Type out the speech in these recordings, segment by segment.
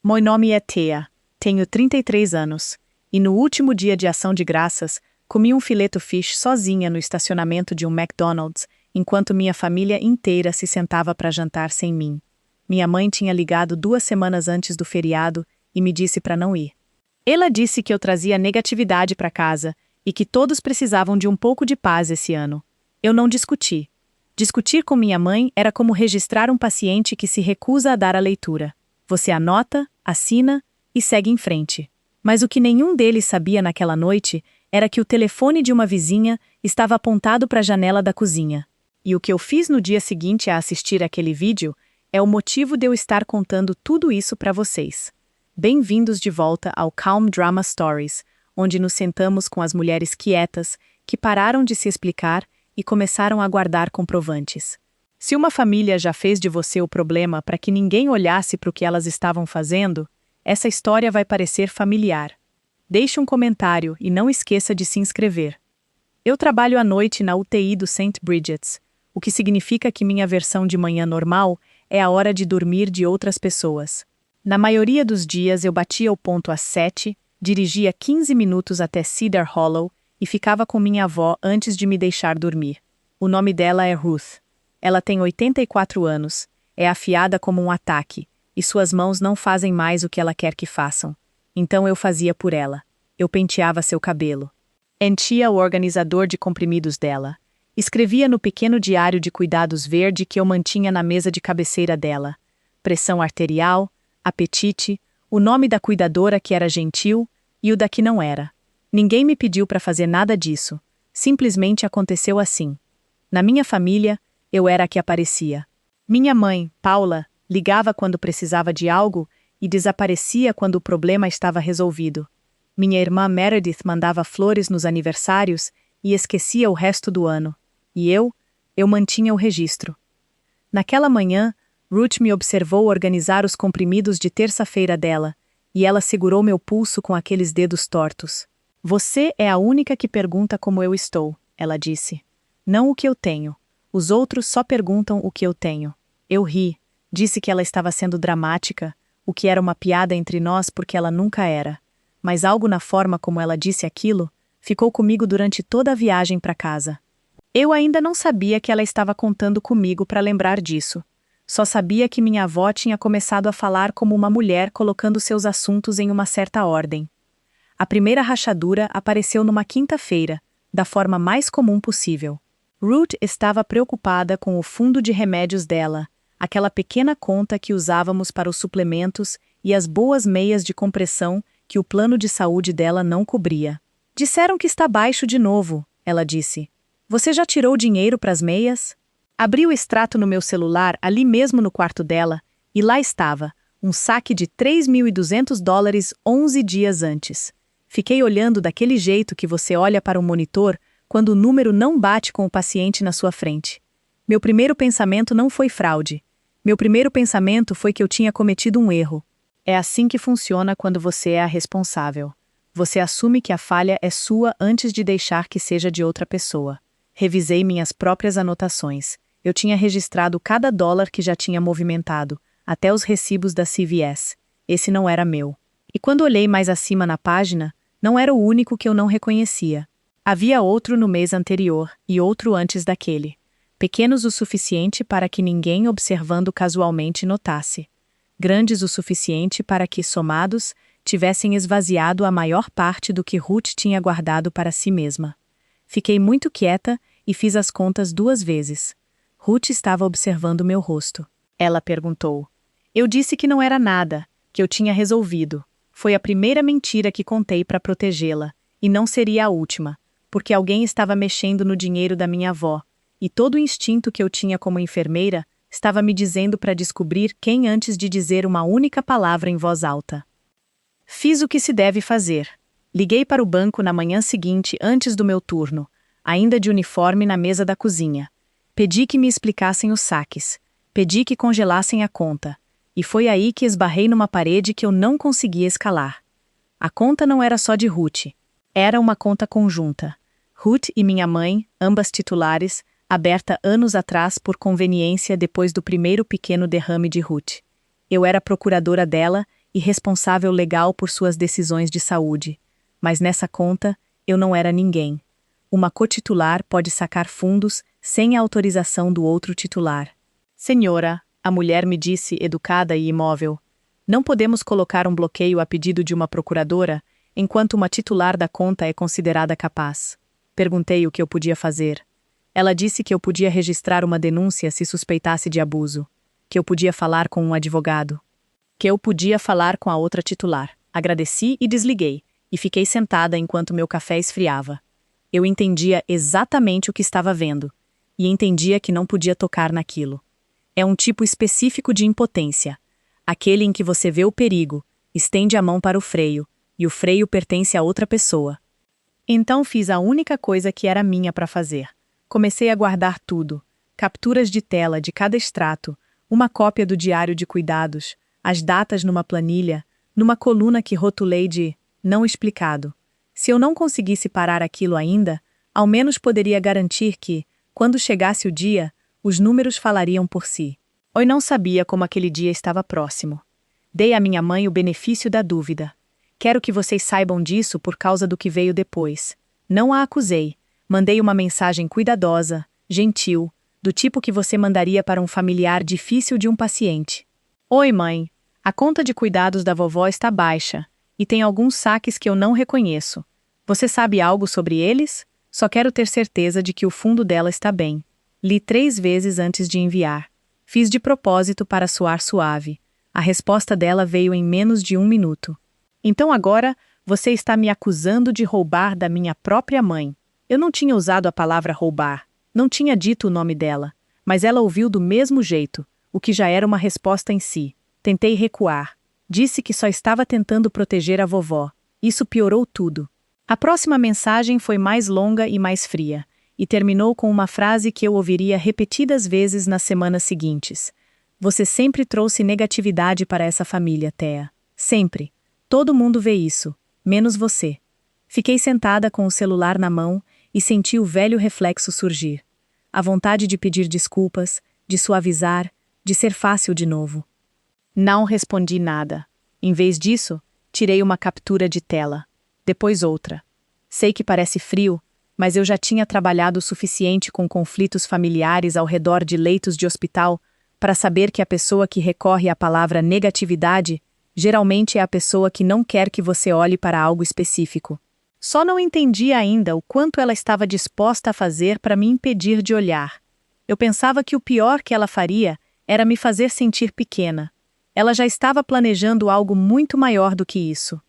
Meu nome é Thea, tenho 33 anos, e no último dia de ação de graças, comi um fileto fish sozinha no estacionamento de um McDonald's, enquanto minha família inteira se sentava para jantar sem mim. Minha mãe tinha ligado 2 semanas antes do feriado e me disse para não ir. Ela disse que eu trazia negatividade para casa e que todos precisavam de um pouco de paz esse ano. Eu não discuti. Discutir com minha mãe era como registrar um paciente que se recusa a dar a leitura. Você anota, assina e segue em frente. Mas o que nenhum deles sabia naquela noite era que o telefone de uma vizinha estava apontado para a janela da cozinha. E o que eu fiz no dia seguinte a assistir aquele vídeo é o motivo de eu estar contando tudo isso para vocês. Bem-vindos de volta ao Calm Drama Stories, onde nos sentamos com as mulheres quietas que pararam de se explicar e começaram a guardar comprovantes. Se uma família já fez de você o problema para que ninguém olhasse para o que elas estavam fazendo, essa história vai parecer familiar. Deixe um comentário e não esqueça de se inscrever. Eu trabalho à noite na UTI do St. Bridget's, o que significa que minha versão de manhã normal é a hora de dormir de outras pessoas. Na maioria dos dias eu batia o ponto às 7, dirigia 15 minutos até Cedar Hollow e ficava com minha avó antes de me deixar dormir. O nome dela é Ruth. Ela tem 84 anos, é afiada como um ataque, e suas mãos não fazem mais o que ela quer que façam. Então eu fazia por ela. Eu penteava seu cabelo. Enchia o organizador de comprimidos dela. Escrevia no pequeno diário de cuidados verde que eu mantinha na mesa de cabeceira dela. Pressão arterial, apetite, o nome da cuidadora que era gentil e o da que não era. Ninguém me pediu para fazer nada disso. Simplesmente aconteceu assim. Na minha família, eu era a que aparecia. Minha mãe, Paula, ligava quando precisava de algo e desaparecia quando o problema estava resolvido. Minha irmã Meredith mandava flores nos aniversários e esquecia o resto do ano. E eu mantinha o registro. Naquela manhã, Ruth me observou organizar os comprimidos de terça-feira dela, e ela segurou meu pulso com aqueles dedos tortos. Você é a única que pergunta como eu estou, ela disse. Não o que eu tenho. Os outros só perguntam o que eu tenho. Eu ri, disse que ela estava sendo dramática, o que era uma piada entre nós porque ela nunca era. Mas algo na forma como ela disse aquilo ficou comigo durante toda a viagem para casa. Eu ainda não sabia que ela estava contando comigo para lembrar disso. Só sabia que minha avó tinha começado a falar como uma mulher colocando seus assuntos em uma certa ordem. A primeira rachadura apareceu numa quinta-feira, da forma mais comum possível. Ruth estava preocupada com o fundo de remédios dela, aquela pequena conta que usávamos para os suplementos e as boas meias de compressão que o plano de saúde dela não cobria. Disseram que está baixo de novo, ela disse. Você já tirou dinheiro para as meias? Abri o extrato no meu celular ali mesmo no quarto dela, e lá estava, um saque de $3.200 11 dias antes. Fiquei olhando daquele jeito que você olha para um monitor quando o número não bate com o paciente na sua frente. Meu primeiro pensamento não foi fraude. Meu primeiro pensamento foi que eu tinha cometido um erro. É assim que funciona quando você é a responsável. Você assume que a falha é sua antes de deixar que seja de outra pessoa. Revisei minhas próprias anotações. Eu tinha registrado cada dólar que já tinha movimentado, até os recibos da CVS. Esse não era meu. E quando olhei mais acima na página, não era o único que eu não reconhecia. Havia outro no mês anterior e outro antes daquele. Pequenos o suficiente para que ninguém observando casualmente notasse. Grandes o suficiente para que, somados, tivessem esvaziado a maior parte do que Ruth tinha guardado para si mesma. Fiquei muito quieta e fiz as contas 2 vezes. Ruth estava observando meu rosto. Ela perguntou. Eu disse que não era nada, que eu tinha resolvido. Foi a primeira mentira que contei para protegê-la, e não seria a última, porque alguém estava mexendo no dinheiro da minha avó, e todo o instinto que eu tinha como enfermeira estava me dizendo para descobrir quem antes de dizer uma única palavra em voz alta. Fiz o que se deve fazer. Liguei para o banco na manhã seguinte antes do meu turno, ainda de uniforme na mesa da cozinha. Pedi que me explicassem os saques. Pedi que congelassem a conta. E foi aí que esbarrei numa parede que eu não conseguia escalar. A conta não era só de Ruth. Era uma conta conjunta. Ruth e minha mãe, ambas titulares, aberta anos atrás por conveniência depois do primeiro pequeno derrame de Ruth. Eu era procuradora dela e responsável legal por suas decisões de saúde. Mas nessa conta, eu não era ninguém. Uma cotitular pode sacar fundos sem a autorização do outro titular. Senhora, a mulher me disse, educada e imóvel, não podemos colocar um bloqueio a pedido de uma procuradora enquanto uma titular da conta é considerada capaz. Perguntei o que eu podia fazer. Ela disse que eu podia registrar uma denúncia se suspeitasse de abuso, que eu podia falar com um advogado, que eu podia falar com a outra titular. Agradeci e desliguei, e fiquei sentada enquanto meu café esfriava. Eu entendia exatamente o que estava vendo, e entendia que não podia tocar naquilo. É um tipo específico de impotência, aquele em que você vê o perigo, estende a mão para o freio, e o freio pertence a outra pessoa. Então fiz a única coisa que era minha para fazer. Comecei a guardar tudo, capturas de tela de cada extrato, uma cópia do diário de cuidados, as datas numa planilha, numa coluna que rotulei de não explicado. Se eu não conseguisse parar aquilo ainda, ao menos poderia garantir que, quando chegasse o dia, os números falariam por si. Eu não sabia como aquele dia estava próximo. Dei à minha mãe o benefício da dúvida. Quero que vocês saibam disso por causa do que veio depois. Não a acusei. Mandei uma mensagem cuidadosa, gentil, do tipo que você mandaria para um familiar difícil de um paciente. Oi, mãe. A conta de cuidados da vovó está baixa, e tem alguns saques que eu não reconheço. Você sabe algo sobre eles? Só quero ter certeza de que o fundo dela está bem. Li 3 vezes antes de enviar. Fiz de propósito para soar suave. A resposta dela veio em menos de 1 minuto. Então agora, você está me acusando de roubar da minha própria mãe. Eu não tinha usado a palavra roubar, não tinha dito o nome dela, mas ela ouviu do mesmo jeito, o que já era uma resposta em si. Tentei recuar. Disse que só estava tentando proteger a vovó. Isso piorou tudo. A próxima mensagem foi mais longa e mais fria, e terminou com uma frase que eu ouviria repetidas vezes nas semanas seguintes. Você sempre trouxe negatividade para essa família, Thea. Sempre. Todo mundo vê isso, menos você. Fiquei sentada com o celular na mão e senti o velho reflexo surgir. A vontade de pedir desculpas, de suavizar, de ser fácil de novo. Não respondi nada. Em vez disso, tirei uma captura de tela. Depois outra. Sei que parece frio, mas eu já tinha trabalhado o suficiente com conflitos familiares ao redor de leitos de hospital para saber que a pessoa que recorre à palavra negatividade geralmente é a pessoa que não quer que você olhe para algo específico. Só não entendia ainda o quanto ela estava disposta a fazer para me impedir de olhar. Eu pensava que o pior que ela faria era me fazer sentir pequena. Ela já estava planejando algo muito maior do que isso.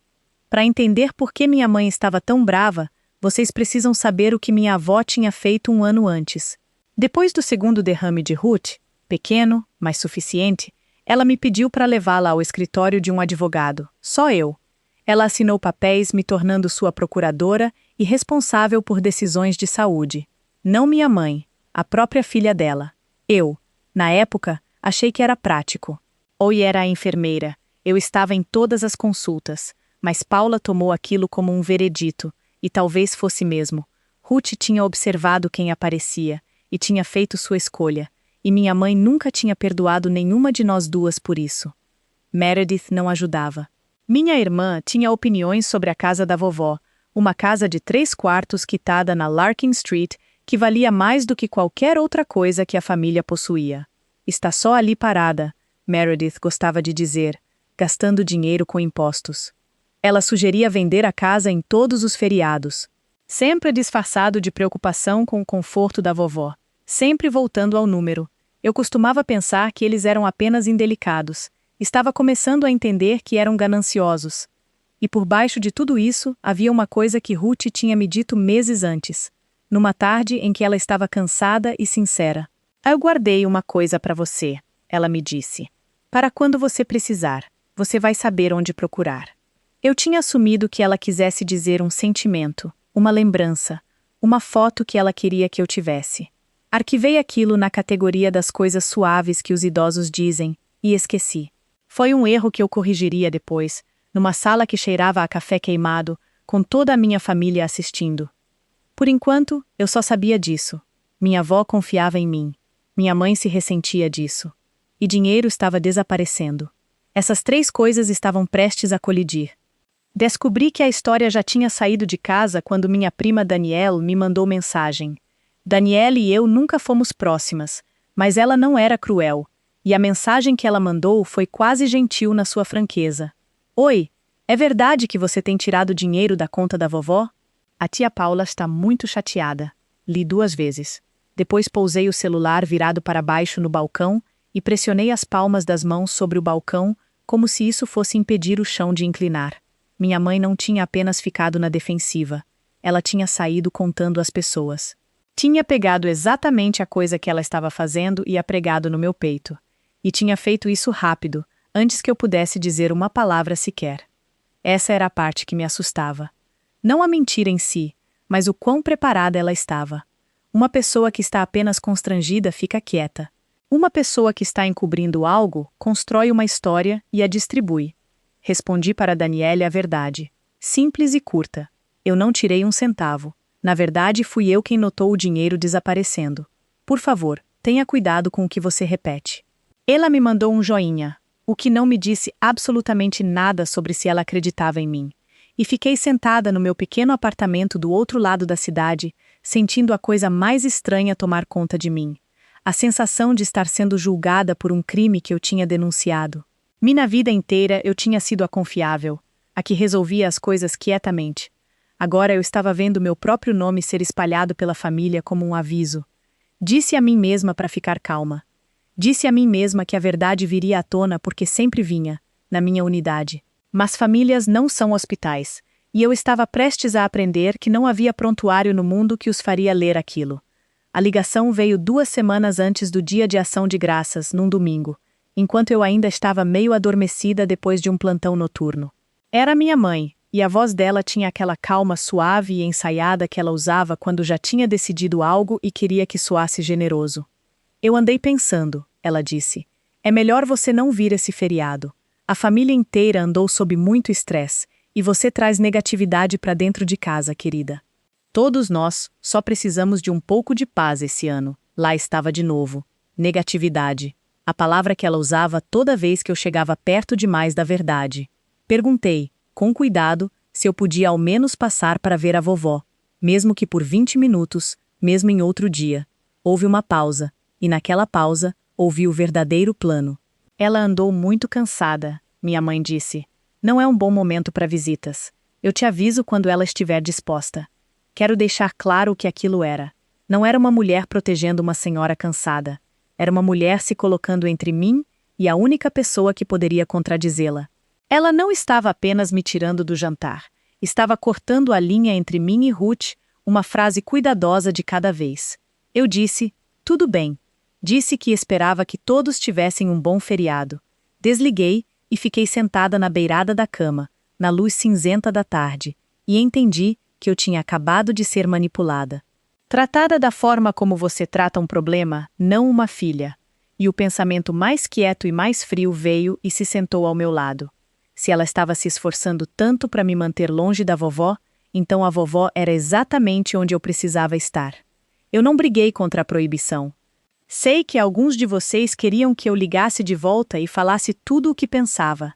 Para entender por que minha mãe estava tão brava, vocês precisam saber o que minha avó tinha feito 1 ano antes. Depois do segundo derrame de Ruth, pequeno, mas suficiente, ela me pediu para levá-la ao escritório de um advogado, só eu. Ela assinou papéis me tornando sua procuradora e responsável por decisões de saúde. Não minha mãe, a própria filha dela. Eu, na época, achei que era prático. Oi era a enfermeira, eu estava em todas as consultas, mas Paula tomou aquilo como um veredito, e talvez fosse mesmo. Ruth tinha observado quem aparecia, e tinha feito sua escolha, e minha mãe nunca tinha perdoado nenhuma de nós duas por isso. Meredith não ajudava. Minha irmã tinha opiniões sobre a casa da vovó, uma casa de 3 quartos quitada na Larkin Street, que valia mais do que qualquer outra coisa que a família possuía. Está só ali parada, Meredith gostava de dizer, gastando dinheiro com impostos. Ela sugeria vender a casa em todos os feriados, sempre disfarçado de preocupação com o conforto da vovó, sempre voltando ao número. Eu costumava pensar que eles eram apenas indelicados. Estava começando a entender que eram gananciosos. E por baixo de tudo isso, havia uma coisa que Ruth tinha me dito meses antes. Numa tarde em que ela estava cansada e sincera. Eu guardei uma coisa para você, ela me disse. Para quando você precisar, você vai saber onde procurar. Eu tinha assumido que ela quisesse dizer um sentimento, uma lembrança, uma foto que ela queria que eu tivesse. Arquivei aquilo na categoria das coisas suaves que os idosos dizem, e esqueci. Foi um erro que eu corrigiria depois, numa sala que cheirava a café queimado, com toda a minha família assistindo. Por enquanto, eu só sabia disso. Minha avó confiava em mim. Minha mãe se ressentia disso. E dinheiro estava desaparecendo. Essas três coisas estavam prestes a colidir. Descobri que a história já tinha saído de casa quando minha prima Danielle me mandou mensagem. Danielle e eu nunca fomos próximas, mas ela não era cruel, e a mensagem que ela mandou foi quase gentil na sua franqueza. Oi, é verdade que você tem tirado dinheiro da conta da vovó? A tia Paula está muito chateada. Li 2 vezes. Depois pousei o celular virado para baixo no balcão e pressionei as palmas das mãos sobre o balcão como se isso fosse impedir o chão de inclinar. Minha mãe não tinha apenas ficado na defensiva. Ela tinha saído contando às pessoas. Tinha pegado exatamente a coisa que ela estava fazendo e a pregado no meu peito. E tinha feito isso rápido, antes que eu pudesse dizer uma palavra sequer. Essa era a parte que me assustava. Não a mentira em si, mas o quão preparada ela estava. Uma pessoa que está apenas constrangida fica quieta. Uma pessoa que está encobrindo algo constrói uma história e a distribui. Respondi para Danielle a verdade. Simples e curta. Eu não tirei um centavo. Na verdade, fui eu quem notou o dinheiro desaparecendo. Por favor, tenha cuidado com o que você repete. Ela me mandou um joinha, o que não me disse absolutamente nada sobre se ela acreditava em mim. E fiquei sentada no meu pequeno apartamento do outro lado da cidade, sentindo a coisa mais estranha tomar conta de mim. A sensação de estar sendo julgada por um crime que eu tinha denunciado. Minha vida inteira eu tinha sido a confiável, a que resolvia as coisas quietamente. Agora eu estava vendo meu próprio nome ser espalhado pela família como um aviso. Disse a mim mesma para ficar calma. Disse a mim mesma que a verdade viria à tona porque sempre vinha, na minha unidade. Mas famílias não são hospitais, e eu estava prestes a aprender que não havia prontuário no mundo que os faria ler aquilo. A ligação veio 2 semanas antes do Dia de Ação de Graças, num domingo, enquanto eu ainda estava meio adormecida depois de um plantão noturno. Era minha mãe, e a voz dela tinha aquela calma suave e ensaiada que ela usava quando já tinha decidido algo e queria que soasse generoso. Eu andei pensando, ela disse. É melhor você não vir esse feriado. A família inteira andou sob muito estresse, e você traz negatividade para dentro de casa, querida. Todos nós só precisamos de um pouco de paz esse ano. Lá estava de novo. Negatividade. A palavra que ela usava toda vez que eu chegava perto demais da verdade. Perguntei, com cuidado, se eu podia ao menos passar para ver a vovó, mesmo que por 20 minutos, mesmo em outro dia. Houve uma pausa, e naquela pausa, ouvi o verdadeiro plano. Ela andou muito cansada, minha mãe disse. Não é um bom momento para visitas. Eu te aviso quando ela estiver disposta. Quero deixar claro o que aquilo era. Não era uma mulher protegendo uma senhora cansada. Era uma mulher se colocando entre mim e a única pessoa que poderia contradizê-la. Ela não estava apenas me tirando do jantar. Estava cortando a linha entre mim e Ruth, uma frase cuidadosa de cada vez. Eu disse, tudo bem. Disse que esperava que todos tivessem um bom feriado. Desliguei e fiquei sentada na beirada da cama, na luz cinzenta da tarde, e entendi que eu tinha acabado de ser manipulada. Tratada da forma como você trata um problema, não uma filha. E o pensamento mais quieto e mais frio veio e se sentou ao meu lado. Se ela estava se esforçando tanto para me manter longe da vovó, então a vovó era exatamente onde eu precisava estar. Eu não briguei contra a proibição. Sei que alguns de vocês queriam que eu ligasse de volta e falasse tudo o que pensava.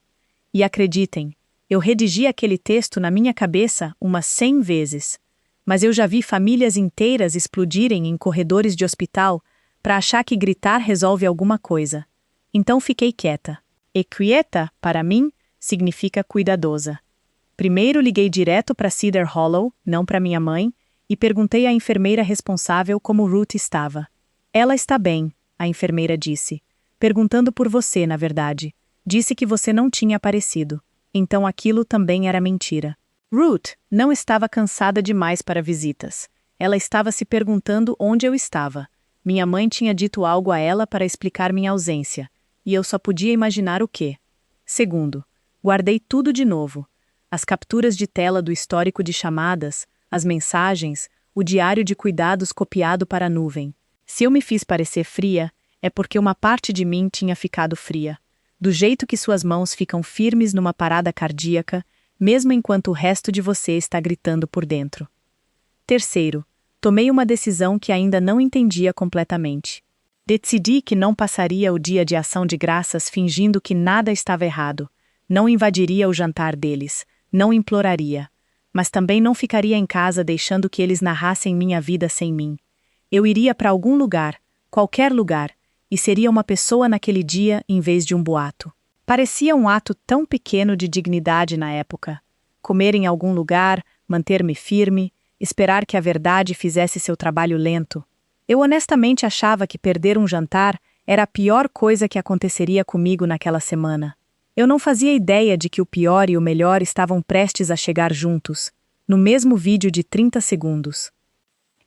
E acreditem, eu redigi aquele texto na minha cabeça umas 100 vezes. Mas eu já vi famílias inteiras explodirem em corredores de hospital para achar que gritar resolve alguma coisa. Então fiquei quieta. E quieta, para mim, significa cuidadosa. Primeiro liguei direto para Cedar Hollow, não para minha mãe, e perguntei à enfermeira responsável como Ruth estava. Ela está bem, a enfermeira disse. Perguntando por você, na verdade. Disse que você não tinha aparecido. Então aquilo também era mentira. Ruth não estava cansada demais para visitas. Ela estava se perguntando onde eu estava. Minha mãe tinha dito algo a ela para explicar minha ausência, e eu só podia imaginar o quê. Segundo, guardei tudo de novo. As capturas de tela do histórico de chamadas, as mensagens, o diário de cuidados copiado para a nuvem. Se eu me fiz parecer fria, é porque uma parte de mim tinha ficado fria. Do jeito que suas mãos ficam firmes numa parada cardíaca, mesmo enquanto o resto de você está gritando por dentro. Terceiro, tomei uma decisão que ainda não entendia completamente. Decidi que não passaria o dia de ação de graças fingindo que nada estava errado. Não invadiria o jantar deles, não imploraria. Mas também não ficaria em casa deixando que eles narrassem minha vida sem mim. Eu iria para algum lugar, qualquer lugar, e seria uma pessoa naquele dia em vez de um boato. Parecia um ato tão pequeno de dignidade na época. Comer em algum lugar, manter-me firme, esperar que a verdade fizesse seu trabalho lento. Eu honestamente achava que perder um jantar era a pior coisa que aconteceria comigo naquela semana. Eu não fazia ideia de que o pior e o melhor estavam prestes a chegar juntos, no mesmo vídeo de 30 segundos.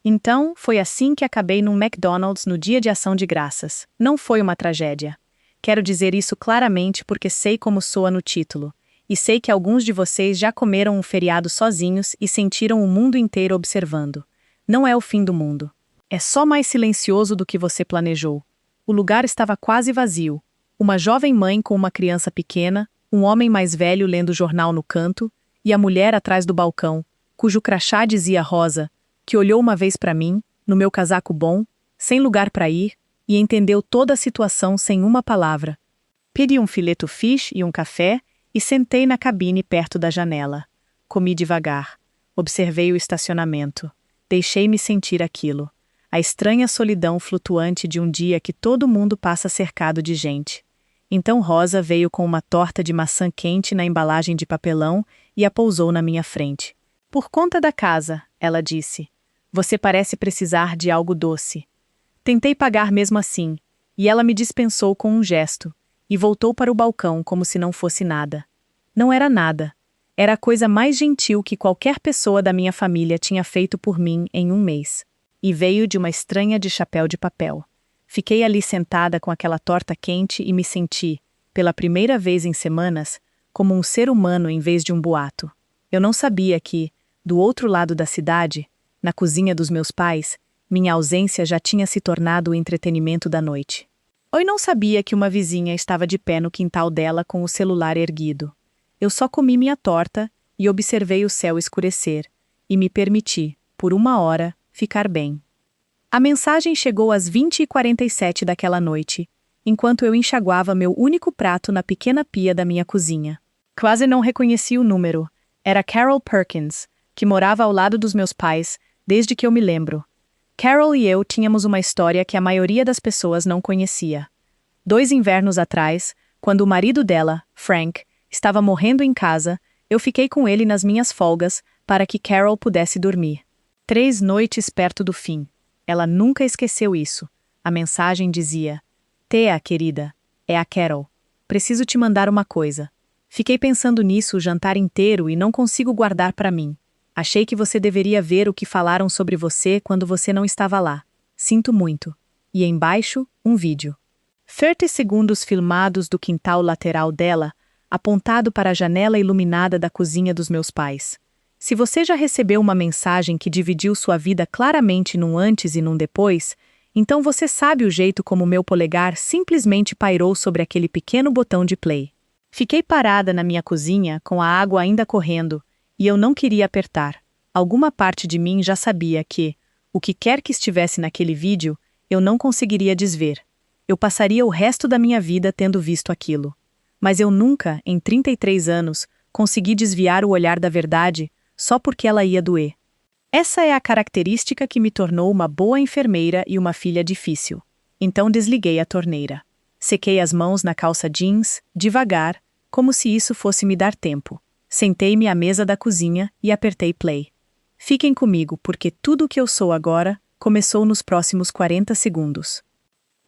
Então, foi assim que acabei num McDonald's no Dia de Ação de Graças. Não foi uma tragédia. Quero dizer isso claramente porque sei como soa no título, e sei que alguns de vocês já comeram um feriado sozinhos e sentiram o mundo inteiro observando. Não é o fim do mundo. É só mais silencioso do que você planejou. O lugar estava quase vazio. Uma jovem mãe com uma criança pequena, um homem mais velho lendo jornal no canto, e a mulher atrás do balcão, cujo crachá dizia Rosa, que olhou uma vez para mim, no meu casaco bom, sem lugar para ir, e entendeu toda a situação sem uma palavra. Pedi um fileto fish e um café e sentei na cabine perto da janela. Comi devagar. Observei o estacionamento. Deixei-me sentir aquilo. A estranha solidão flutuante de um dia que todo mundo passa cercado de gente. Então Rosa veio com uma torta de maçã quente na embalagem de papelão e a pousou na minha frente. Por conta da casa, ela disse. Você parece precisar de algo doce. Tentei pagar mesmo assim, e ela me dispensou com um gesto, e voltou para o balcão como se não fosse nada. Não era nada. Era a coisa mais gentil que qualquer pessoa da minha família tinha feito por mim em um mês. E veio de uma estranha de chapéu de papel. Fiquei ali sentada com aquela torta quente e me senti, pela primeira vez em semanas, como um ser humano em vez de um boato. Eu não sabia que, do outro lado da cidade, na cozinha dos meus pais, minha ausência já tinha se tornado o entretenimento da noite. Eu não sabia que uma vizinha estava de pé no quintal dela com o celular erguido. Eu só comi minha torta e observei o céu escurecer, e me permiti, por uma hora, ficar bem. A mensagem chegou às 20h47 daquela noite, enquanto eu enxaguava meu único prato na pequena pia da minha cozinha. Quase não reconheci o número. Era Carol Perkins, que morava ao lado dos meus pais, desde que eu me lembro. Carol e eu tínhamos uma história que a maioria das pessoas não conhecia. 2 invernos atrás, quando o marido dela, Frank, estava morrendo em casa, eu fiquei com ele nas minhas folgas para que Carol pudesse dormir. 3 noites perto do fim. Ela nunca esqueceu isso. A mensagem dizia: Thea, querida, é a Carol. Preciso te mandar uma coisa. Fiquei pensando nisso o jantar inteiro e não consigo guardar para mim. Achei que você deveria ver o que falaram sobre você quando você não estava lá. Sinto muito. E embaixo, um vídeo. 30 segundos filmados do quintal lateral dela, apontado para a janela iluminada da cozinha dos meus pais. Se você já recebeu uma mensagem que dividiu sua vida claramente num antes e num depois, então você sabe o jeito como meu polegar simplesmente pairou sobre aquele pequeno botão de play. Fiquei parada na minha cozinha, com a água ainda correndo, e eu não queria apertar. Alguma parte de mim já sabia que, o que quer que estivesse naquele vídeo, eu não conseguiria desver. Eu passaria o resto da minha vida tendo visto aquilo. Mas eu nunca, em 33 anos, consegui desviar o olhar da verdade só porque ela ia doer. Essa é a característica que me tornou uma boa enfermeira e uma filha difícil. Então desliguei a torneira. Sequei as mãos na calça jeans, devagar, como se isso fosse me dar tempo. Sentei-me à mesa da cozinha e apertei play. Fiquem comigo, porque tudo o que eu sou agora começou nos próximos 40 segundos.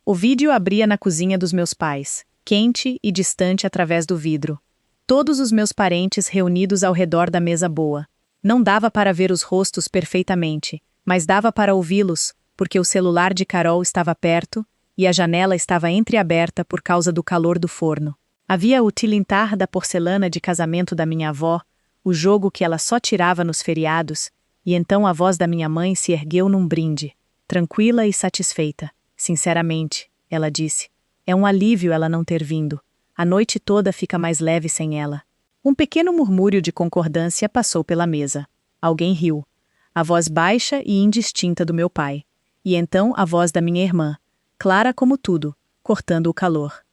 O vídeo abria na cozinha dos meus pais, quente e distante através do vidro. Todos os meus parentes reunidos ao redor da mesa boa. Não dava para ver os rostos perfeitamente, mas dava para ouvi-los, porque o celular de Carol estava perto e a janela estava entreaberta por causa do calor do forno. Havia o tilintar da porcelana de casamento da minha avó, o jogo que ela só tirava nos feriados, e então a voz da minha mãe se ergueu num brinde, tranquila e satisfeita. Sinceramente, ela disse, é um alívio ela não ter vindo. A noite toda fica mais leve sem ela. Um pequeno murmúrio de concordância passou pela mesa. Alguém riu. A voz baixa e indistinta do meu pai. E então a voz da minha irmã. clara como tudo, cortando o calor.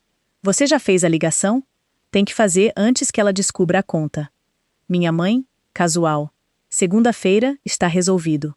Você já fez a ligação? Tem que fazer antes que ela descubra a conta. Minha mãe, casual. Segunda-feira está resolvido.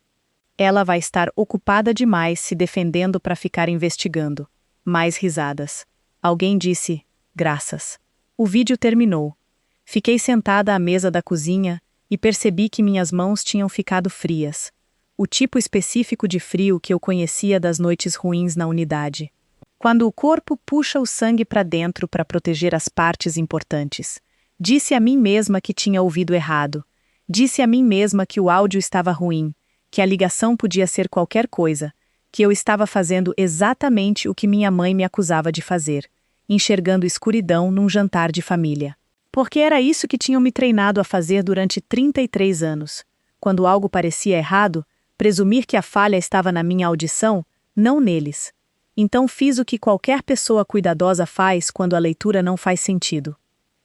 Ela vai estar ocupada demais se defendendo para ficar investigando. Mais risadas. Alguém disse, graças. O vídeo terminou. Fiquei sentada à mesa da cozinha e percebi que minhas mãos tinham ficado frias. O tipo específico de frio que eu conhecia das noites ruins na unidade. Quando o corpo puxa o sangue para dentro para proteger as partes importantes. Disse a mim mesma que tinha ouvido errado. Disse a mim mesma que o áudio estava ruim, que a ligação podia ser qualquer coisa, que eu estava fazendo exatamente o que minha mãe me acusava de fazer, enxergando escuridão num jantar de família. Porque era isso que tinham me treinado a fazer durante 33 anos. Quando algo parecia errado, presumir que a falha estava na minha audição, não neles. Então fiz o que qualquer pessoa cuidadosa faz quando a leitura não faz sentido.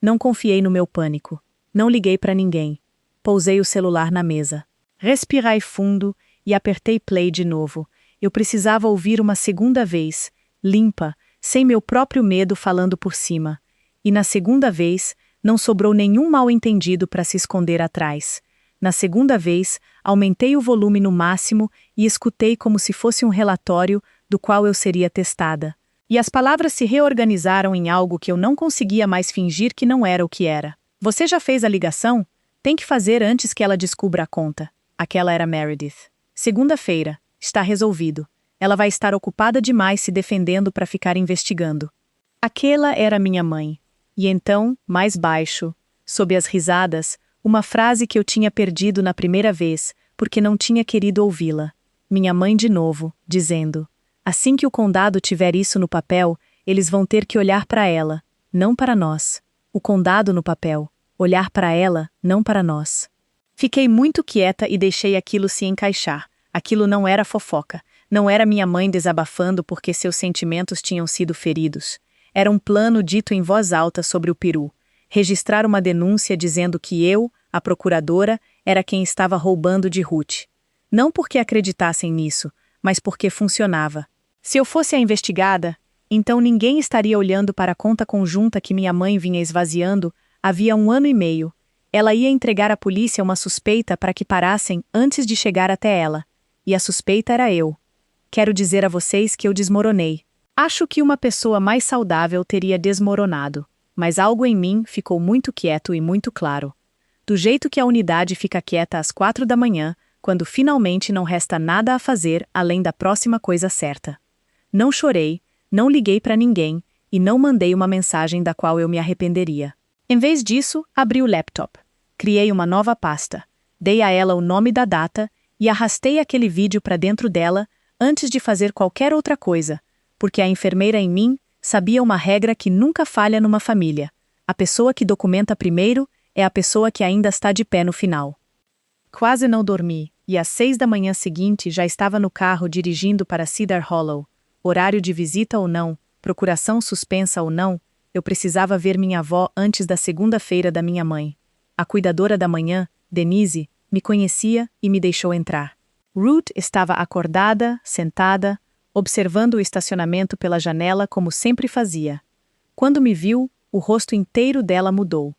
Não confiei no meu pânico. Não liguei para ninguém. Pousei o celular na mesa. Respirai fundo e apertei play de novo. Eu precisava ouvir uma segunda vez, limpa, sem meu próprio medo falando por cima. E na segunda vez, não sobrou nenhum mal-entendido para se esconder atrás. Na segunda vez, aumentei o volume no máximo e escutei como se fosse um relatório do qual eu seria testada. E as palavras se reorganizaram em algo que eu não conseguia mais fingir que não era o que era. Você já fez a ligação? Tem que fazer antes que ela descubra a conta. Aquela era Meredith. Segunda-feira. Está resolvido. Ela vai estar ocupada demais se defendendo para ficar investigando. Aquela era minha mãe. E então, mais baixo, sob as risadas, uma frase que eu tinha perdido na primeira vez, porque não tinha querido ouvi-la. Minha mãe de novo, dizendo: assim que o condado tiver isso no papel, eles vão ter que olhar para ela, não para nós. O condado no papel, olhar para ela, não para nós. Fiquei muito quieta e deixei aquilo se encaixar. Aquilo não era fofoca. Não era minha mãe desabafando porque seus sentimentos tinham sido feridos. Era um plano dito em voz alta sobre o peru. Registrar uma denúncia dizendo que eu, a procuradora, era quem estava roubando de Ruth. Não porque acreditassem nisso, mas porque funcionava. Se eu fosse a investigada, então ninguém estaria olhando para a conta conjunta que minha mãe vinha esvaziando havia 1 ano e meio. Ela ia entregar à polícia uma suspeita para que parassem antes de chegar até ela. E a suspeita era eu. Quero dizer a vocês que eu desmoronei. Acho que uma pessoa mais saudável teria desmoronado, mas algo em mim ficou muito quieto e muito claro. Do jeito que a unidade fica quieta às 4 da manhã, quando finalmente não resta nada a fazer além da próxima coisa certa. Não chorei, não liguei para ninguém e não mandei uma mensagem da qual eu me arrependeria. Em vez disso, abri o laptop. Criei uma nova pasta. Dei a ela o nome da data e arrastei aquele vídeo para dentro dela antes de fazer qualquer outra coisa, porque a enfermeira em mim sabia uma regra que nunca falha numa família. A pessoa que documenta primeiro é a pessoa que ainda está de pé no final. Quase não dormi, e às 6 da manhã seguinte já estava no carro dirigindo para Cedar Hollow. Horário de visita ou não, procuração suspensa ou não, eu precisava ver minha avó antes da segunda-feira da minha mãe. A cuidadora da manhã, Denise, me conhecia e me deixou entrar. Ruth estava acordada, sentada, observando o estacionamento pela janela como sempre fazia. Quando me viu, o rosto inteiro dela mudou.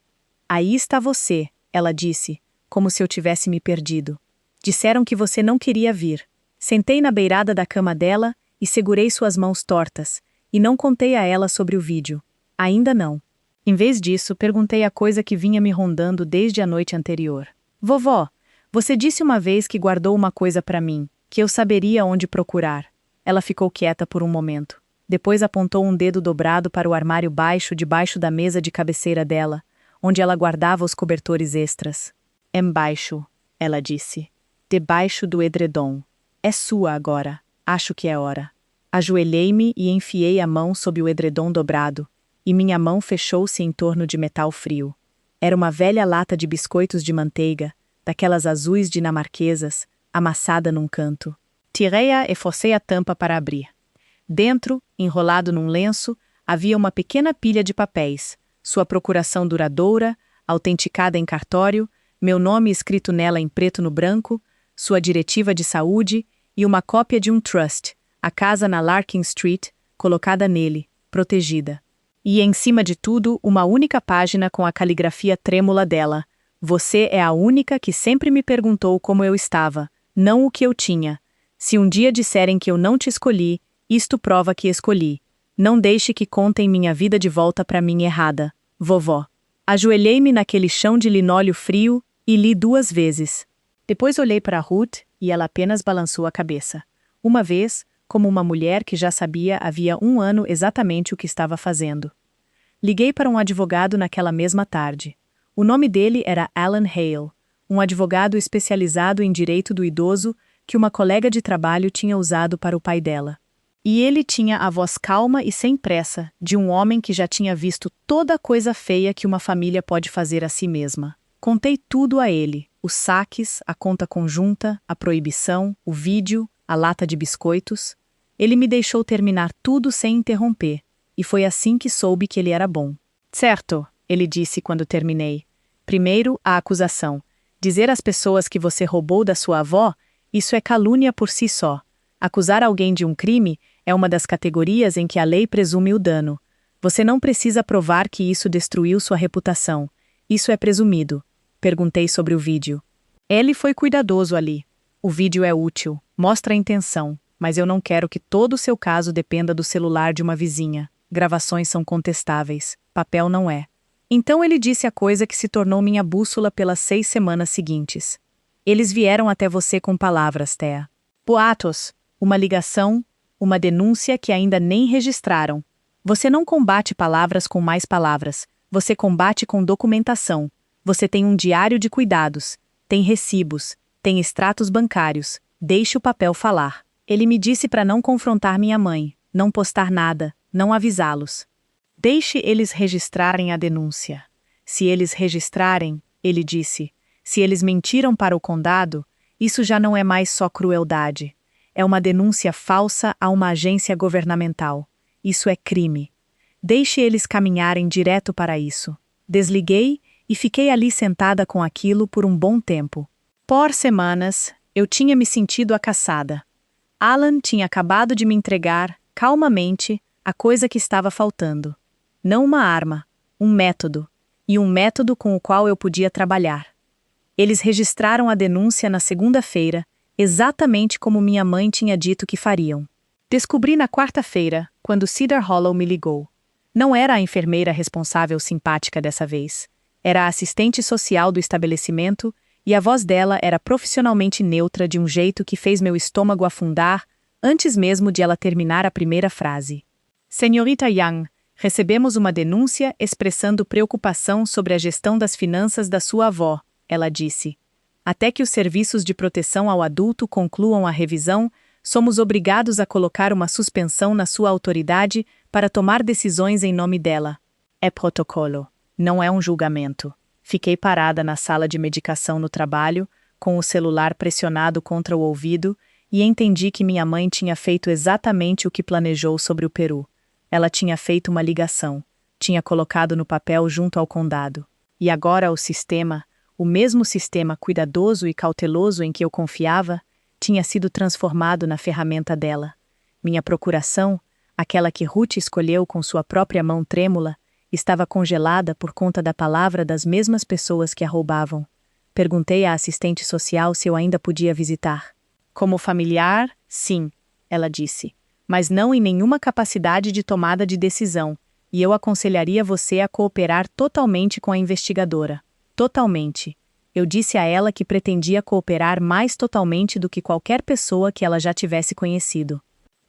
Aí está você, ela disse, como se eu tivesse me perdido. Disseram que você não queria vir. Sentei na beirada da cama dela e segurei suas mãos tortas, e não contei a ela sobre o vídeo. Ainda não. Em vez disso, perguntei a coisa que vinha me rondando desde a noite anterior. Vovó, você disse uma vez que guardou uma coisa para mim, que eu saberia onde procurar. Ela ficou quieta por um momento. Depois apontou um dedo dobrado para o armário baixo debaixo da mesa de cabeceira dela, onde ela guardava os cobertores extras. Embaixo, ela disse. Debaixo do edredom. É sua agora. Acho que é hora. Ajoelhei-me e enfiei a mão sob o edredom dobrado, e minha mão fechou-se em torno de metal frio. Era uma velha lata de biscoitos de manteiga, daquelas azuis dinamarquesas, amassada num canto. Tirei-a e forcei a tampa para abrir. Dentro, enrolado num lenço, havia uma pequena pilha de papéis, sua procuração duradoura, autenticada em cartório, meu nome escrito nela em preto no branco, sua diretiva de saúde e uma cópia de um trust, A casa na Larkin Street, colocada nele, protegida. E em cima de tudo, uma única página com a caligrafia trêmula dela. Você é a única que sempre me perguntou como eu estava, não o que eu tinha. Se um dia disserem que eu não te escolhi, isto prova que escolhi. Não deixe que contem minha vida de volta para mim errada. Vovó. Ajoelhei-me naquele chão de linóleo frio e li 2 vezes. Depois olhei para Ruth e ela apenas balançou a cabeça. Uma vez, como uma mulher que já sabia havia 1 ano exatamente o que estava fazendo. Liguei para um advogado naquela mesma tarde. O nome dele era Alan Hale, um advogado especializado em direito do idoso que uma colega de trabalho tinha usado para o pai dela. E ele tinha a voz calma e sem pressa de um homem que já tinha visto toda a coisa feia que uma família pode fazer a si mesma. Contei tudo a ele, os saques, a conta conjunta, a proibição, o vídeo, a lata de biscoitos. Ele me deixou terminar tudo sem interromper, e foi assim que soube que ele era bom. Certo, ele disse quando terminei. Primeiro, a acusação. Dizer às pessoas que você roubou da sua avó, isso é calúnia por si só. Acusar alguém de um crime é uma das categorias em que a lei presume o dano. Você não precisa provar que isso destruiu sua reputação. Isso é presumido. Perguntei sobre o vídeo. Ele foi cuidadoso ali. O vídeo é útil, mostra a intenção, mas eu não quero que todo o seu caso dependa do celular de uma vizinha. Gravações são contestáveis, papel não é. Então ele disse a coisa que se tornou minha bússola pelas 6 semanas seguintes. Eles vieram até você com palavras, Thea. Boatos, uma ligação, uma denúncia que ainda nem registraram. Você não combate palavras com mais palavras, você combate com documentação. Você tem um diário de cuidados, tem recibos, tem extratos bancários, deixe o papel falar. Ele me disse para não confrontar minha mãe, não postar nada, não avisá-los. Deixe eles registrarem a denúncia. Se eles registrarem, ele disse, se eles mentiram para o condado, isso já não é mais só crueldade. É uma denúncia falsa a uma agência governamental. Isso é crime. Deixe eles caminharem direto para isso. Desliguei e fiquei ali sentada com aquilo por um bom tempo. Por semanas, eu tinha me sentido acaçada. Alan tinha acabado de me entregar, calmamente, a coisa que estava faltando. Não uma arma, um método, e um método com o qual eu podia trabalhar. Eles registraram a denúncia na segunda-feira, exatamente como minha mãe tinha dito que fariam. Descobri na quarta-feira, quando Cedar Hollow me ligou. Não era a enfermeira responsável simpática dessa vez. Era a assistente social do estabelecimento, e a voz dela era profissionalmente neutra de um jeito que fez meu estômago afundar antes mesmo de ela terminar a primeira frase. Senhorita Young, recebemos uma denúncia expressando preocupação sobre a gestão das finanças da sua avó, ela disse. Até que os serviços de proteção ao adulto concluam a revisão, somos obrigados a colocar uma suspensão na sua autoridade para tomar decisões em nome dela. É protocolo, não é um julgamento. Fiquei parada na sala de medicação no trabalho, com o celular pressionado contra o ouvido, e entendi que minha mãe tinha feito exatamente o que planejou sobre o Peru. Ela tinha feito uma ligação, tinha colocado no papel junto ao condado. E agora o sistema, o mesmo sistema cuidadoso e cauteloso em que eu confiava, tinha sido transformado na ferramenta dela. Minha procuração, aquela que Ruth escolheu com sua própria mão trêmula, estava congelada por conta da palavra das mesmas pessoas que a roubavam. Perguntei à assistente social se eu ainda podia visitar. Como familiar, sim, ela disse, mas não em nenhuma capacidade de tomada de decisão, e eu aconselharia você a cooperar totalmente com a investigadora. Totalmente. Eu disse a ela que pretendia cooperar mais totalmente do que qualquer pessoa que ela já tivesse conhecido.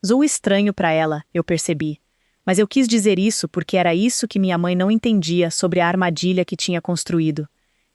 Sou estranho para ela, eu percebi. Mas eu quis dizer isso porque era isso que minha mãe não entendia sobre a armadilha que tinha construído.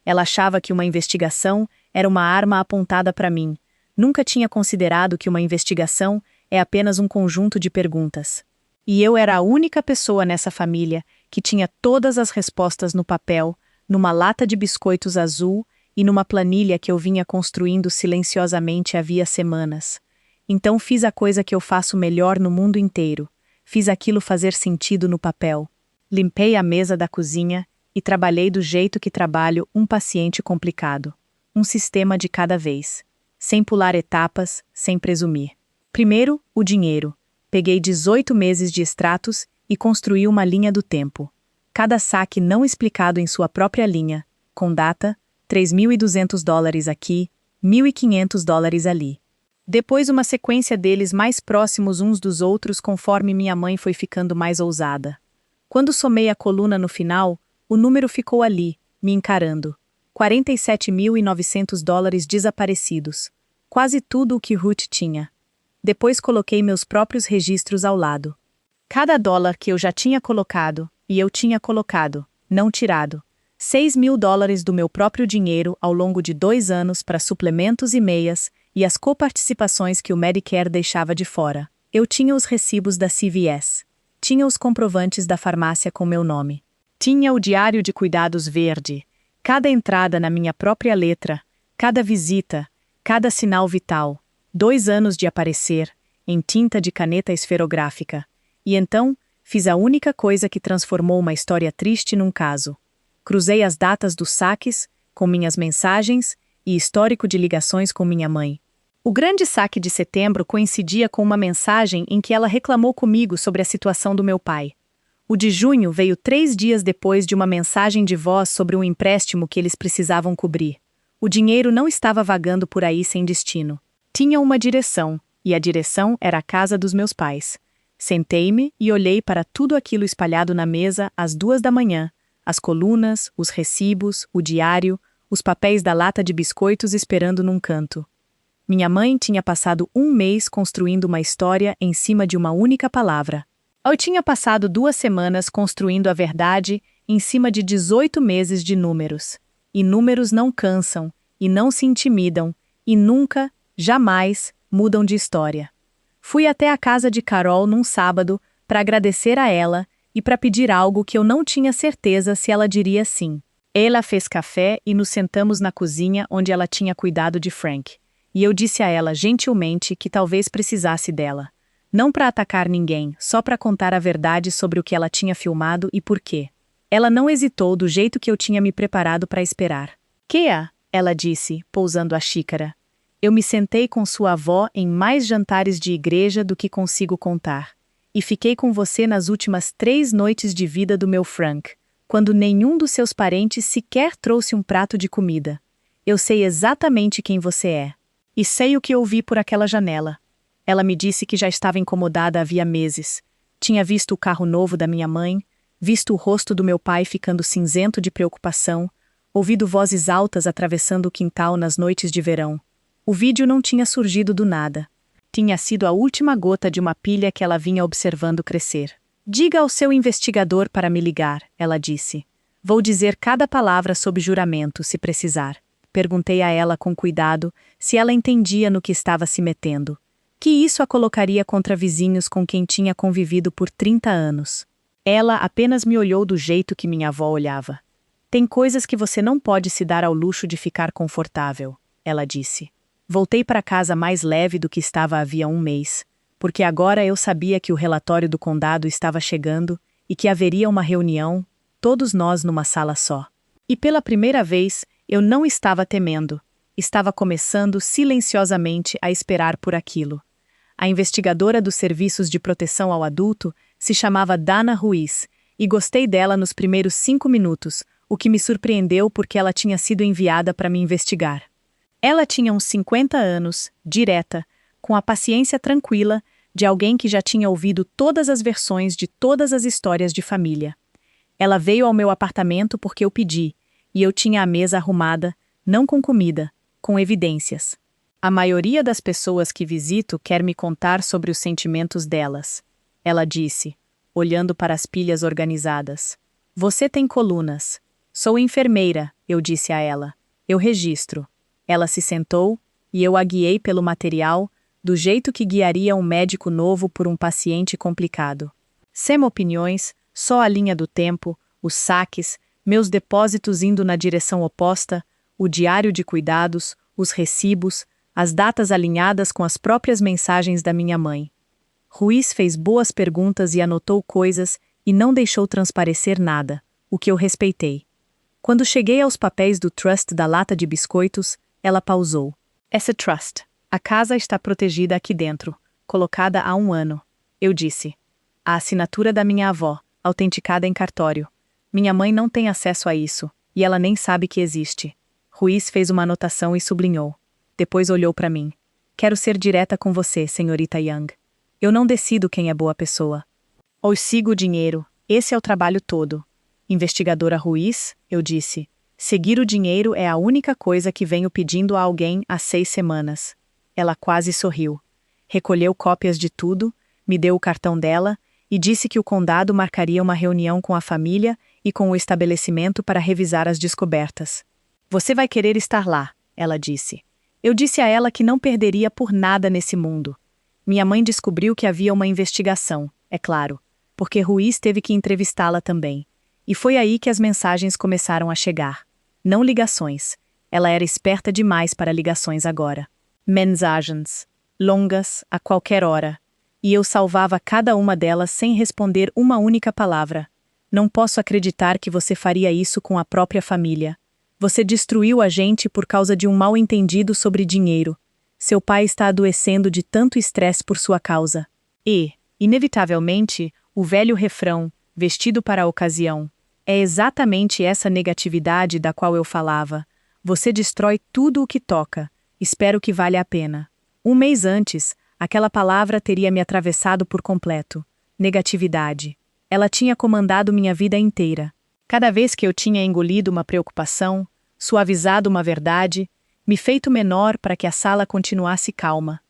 Ela achava que uma investigação era uma arma apontada para mim. Nunca tinha considerado que uma investigação é apenas um conjunto de perguntas. E eu era a única pessoa nessa família que tinha todas as respostas no papel, numa lata de biscoitos azul e numa planilha que eu vinha construindo silenciosamente havia semanas. Então fiz a coisa que eu faço melhor no mundo inteiro. Fiz aquilo fazer sentido no papel. Limpei a mesa da cozinha e trabalhei do jeito que trabalho um paciente complicado. Um sistema de cada vez. Sem pular etapas, sem presumir. Primeiro, o dinheiro. Peguei 18 meses de extratos e construí uma linha do tempo. Cada saque não explicado em sua própria linha, com data, $3.200 aqui, $1.500 ali. Depois uma sequência deles mais próximos uns dos outros conforme minha mãe foi ficando mais ousada. Quando somei a coluna no final, o número ficou ali, me encarando. $47.900 desaparecidos. Quase tudo o que Ruth tinha. Depois coloquei meus próprios registros ao lado. Cada dólar que eu já tinha colocado, e eu tinha colocado, não tirado. $6.000 do meu próprio dinheiro ao longo de 2 anos para suplementos e meias e as coparticipações que o Medicare deixava de fora. Eu tinha os recibos da CVS. Tinha os comprovantes da farmácia com meu nome. Tinha o diário de cuidados verde. Cada entrada na minha própria letra, cada visita, cada sinal vital. 2 anos de aparecer, em tinta de caneta esferográfica. E então, fiz a única coisa que transformou uma história triste num caso. Cruzei as datas dos saques, com minhas mensagens, e histórico de ligações com minha mãe. O grande saque de setembro coincidia com uma mensagem em que ela reclamou comigo sobre a situação do meu pai. O de junho veio 3 dias depois de uma mensagem de voz sobre um empréstimo que eles precisavam cobrir. O dinheiro não estava vagando por aí sem destino. Tinha uma direção, e a direção era a casa dos meus pais. Sentei-me e olhei para tudo aquilo espalhado na mesa às 2 da manhã, as colunas, os recibos, o diário, os papéis da lata de biscoitos esperando num canto. Minha mãe tinha passado 1 mês construindo uma história em cima de uma única palavra. Eu tinha passado 2 semanas construindo a verdade em cima de 18 meses de números. E números não cansam, e não se intimidam, e nunca, jamais, mudam de história. Fui até a casa de Carol num sábado para agradecer a ela e para pedir algo que eu não tinha certeza se ela diria sim. Ela fez café e nos sentamos na cozinha onde ela tinha cuidado de Frank. E eu disse a ela gentilmente que talvez precisasse dela. Não para atacar ninguém, só para contar a verdade sobre o que ela tinha filmado e por quê. Ela não hesitou do jeito que eu tinha me preparado para esperar. Kea, ela disse, pousando a xícara. Eu me sentei com sua avó em mais jantares de igreja do que consigo contar. E fiquei com você nas últimas 3 noites de vida do meu Frank, quando nenhum dos seus parentes sequer trouxe um prato de comida. Eu sei exatamente quem você é. E sei o que ouvi por aquela janela. Ela me disse que já estava incomodada havia meses. Tinha visto o carro novo da minha mãe, visto o rosto do meu pai ficando cinzento de preocupação, ouvido vozes altas atravessando o quintal nas noites de verão. O vídeo não tinha surgido do nada. Tinha sido a última gota de uma pilha que ela vinha observando crescer. Diga ao seu investigador para me ligar, ela disse. Vou dizer cada palavra sob juramento, se precisar. Perguntei a ela com cuidado se ela entendia no que estava se metendo. Que isso a colocaria contra vizinhos com quem tinha convivido por 30 anos. Ela apenas me olhou do jeito que minha avó olhava. Tem coisas que você não pode se dar ao luxo de ficar confortável, ela disse. Voltei para casa mais leve do que estava havia 1 mês, porque agora eu sabia que o relatório do condado estava chegando e que haveria uma reunião, todos nós numa sala só. E pela primeira vez, eu não estava temendo. Estava começando silenciosamente a esperar por aquilo. A investigadora dos Serviços de Proteção ao Adulto se chamava Dana Ruiz, e gostei dela nos primeiros 5 minutos, o que me surpreendeu porque ela tinha sido enviada para me investigar. Ela tinha uns 50 anos, direta, com a paciência tranquila de alguém que já tinha ouvido todas as versões de todas as histórias de família. Ela veio ao meu apartamento porque eu pedi, e eu tinha a mesa arrumada, não com comida, com evidências. A maioria das pessoas que visito quer me contar sobre os sentimentos delas. Ela disse, olhando para as pilhas organizadas. Você tem colunas. Sou enfermeira, eu disse a ela. Eu registro. Ela se sentou, e eu a guiei pelo material, do jeito que guiaria um médico novo por um paciente complicado. Sem opiniões, só a linha do tempo, os saques, meus depósitos indo na direção oposta, o diário de cuidados, os recibos, as datas alinhadas com as próprias mensagens da minha mãe. Ruiz fez boas perguntas e anotou coisas e não deixou transparecer nada, o que eu respeitei. Quando cheguei aos papéis do trust da lata de biscoitos, ela pausou. Essa trust. A casa está protegida aqui dentro. colocada há 1 ano. Eu disse. A assinatura da minha avó, autenticada em cartório. Minha mãe não tem acesso a isso, e ela nem sabe que existe. Ruiz fez uma anotação e sublinhou. Depois olhou para mim. Quero ser direta com você, senhorita Young. Eu não decido quem é boa pessoa. Ou sigo o dinheiro. Esse é o trabalho todo. Investigadora Ruiz, eu disse. Seguir o dinheiro é a única coisa que venho pedindo a alguém há 6 semanas. Ela quase sorriu. Recolheu cópias de tudo, me deu o cartão dela e disse que o condado marcaria uma reunião com a família e com o estabelecimento para revisar as descobertas. Você vai querer estar lá, ela disse. Eu disse a ela que não perderia por nada nesse mundo. Minha mãe descobriu que havia uma investigação, é claro, porque Ruiz teve que entrevistá-la também. E foi aí que as mensagens começaram a chegar. Não ligações. Ela era esperta demais para ligações agora. Mensagens. Longas, a qualquer hora. E eu salvava cada uma delas sem responder uma única palavra. Não posso acreditar que você faria isso com a própria família. Você destruiu a gente por causa de um mal-entendido sobre dinheiro. Seu pai está adoecendo de tanto estresse por sua causa. E, inevitavelmente, o velho refrão, vestido para a ocasião. É exatamente essa negatividade da qual eu falava. Você destrói tudo o que toca. Espero que valha a pena. 1 mês antes, aquela palavra teria me atravessado por completo. Negatividade. Ela tinha comandado minha vida inteira. Cada vez que eu tinha engolido uma preocupação, suavizado uma verdade, me feito menor para que a sala continuasse calma.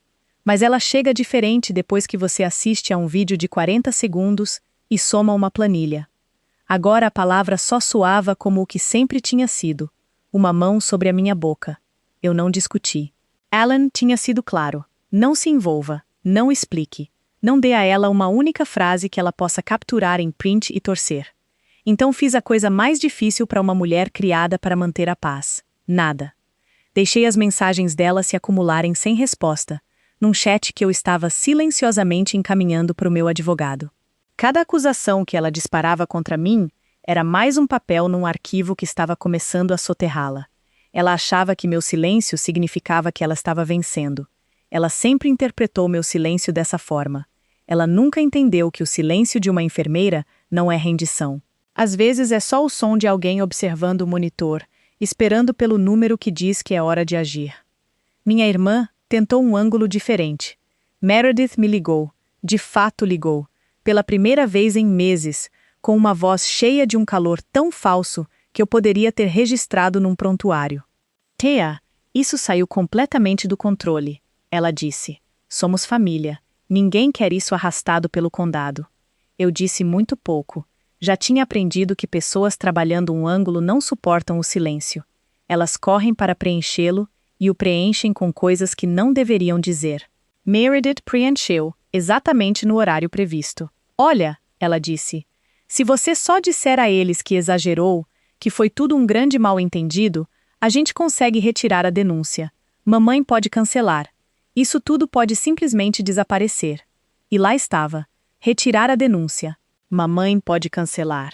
Mas ela chega diferente depois que você assiste a um vídeo de 40 segundos e soma uma planilha. Agora a palavra só soava como o que sempre tinha sido, uma mão sobre a minha boca. Eu não discuti. Alan tinha sido claro. Não se envolva, não explique. Não dê a ela uma única frase que ela possa capturar em print e torcer. Então fiz a coisa mais difícil para uma mulher criada para manter a paz. Nada. Deixei as mensagens dela se acumularem sem resposta, num chat que eu estava silenciosamente encaminhando para o meu advogado. Cada acusação que ela disparava contra mim era mais um papel num arquivo que estava começando a soterrá-la. Ela achava que meu silêncio significava que ela estava vencendo. Ela sempre interpretou meu silêncio dessa forma. Ela nunca entendeu que o silêncio de uma enfermeira não é rendição. Às vezes é só o som de alguém observando o monitor, esperando pelo número que diz que é hora de agir. Minha irmã tentou um ângulo diferente. Meredith me ligou. De fato ligou. Pela primeira vez em meses, com uma voz cheia de um calor tão falso que eu poderia ter registrado num prontuário. Thea, isso saiu completamente do controle, ela disse. Somos família. Ninguém quer isso arrastado pelo condado. Eu disse muito pouco. Já tinha aprendido que pessoas trabalhando um ângulo não suportam o silêncio. Elas correm para preenchê-lo e o preenchem com coisas que não deveriam dizer. Meredith preencheu, exatamente no horário previsto. Olha, ela disse, se você só disser a eles que exagerou, que foi tudo um grande mal-entendido, a gente consegue retirar a denúncia. Mamãe pode cancelar. Isso tudo pode simplesmente desaparecer. E lá estava. Retirar a denúncia. Mamãe pode cancelar.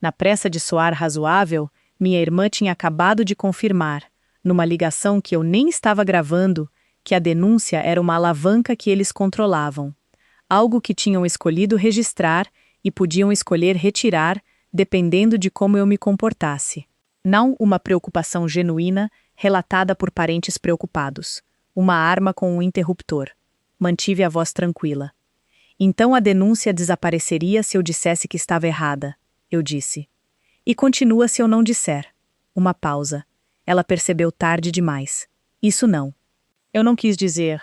Na pressa de soar razoável, minha irmã tinha acabado de confirmar, numa ligação que eu nem estava gravando, que a denúncia era uma alavanca que eles controlavam. Algo que tinham escolhido registrar e podiam escolher retirar, dependendo de como eu me comportasse. Não uma preocupação genuína, relatada por parentes preocupados. Uma arma com um interruptor. Mantive a voz tranquila. Então a denúncia desapareceria se eu dissesse que estava errada, eu disse. E continua se eu não disser. Uma pausa. Ela percebeu tarde demais. Isso não. Eu não quis dizer.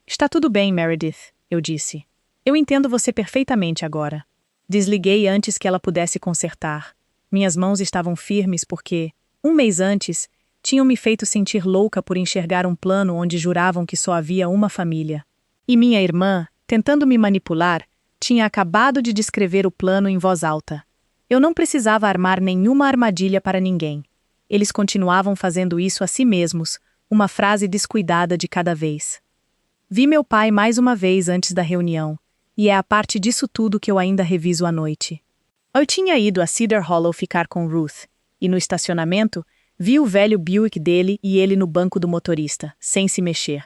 Está tudo bem, Meredith, eu disse. Eu entendo você perfeitamente agora. Desliguei antes que ela pudesse consertar. Minhas mãos estavam firmes porque, 1 mês antes, tinham me feito sentir louca por enxergar um plano onde juravam que só havia uma família. E minha irmã, tentando me manipular, tinha acabado de descrever o plano em voz alta. Eu não precisava armar nenhuma armadilha para ninguém. Eles continuavam fazendo isso a si mesmos, uma frase descuidada de cada vez. Vi meu pai mais uma vez antes da reunião, e é a parte disso tudo que eu ainda reviso à noite. Eu tinha ido a Cedar Hollow ficar com Ruth, e no estacionamento, vi o velho Buick dele e ele no banco do motorista, sem se mexer.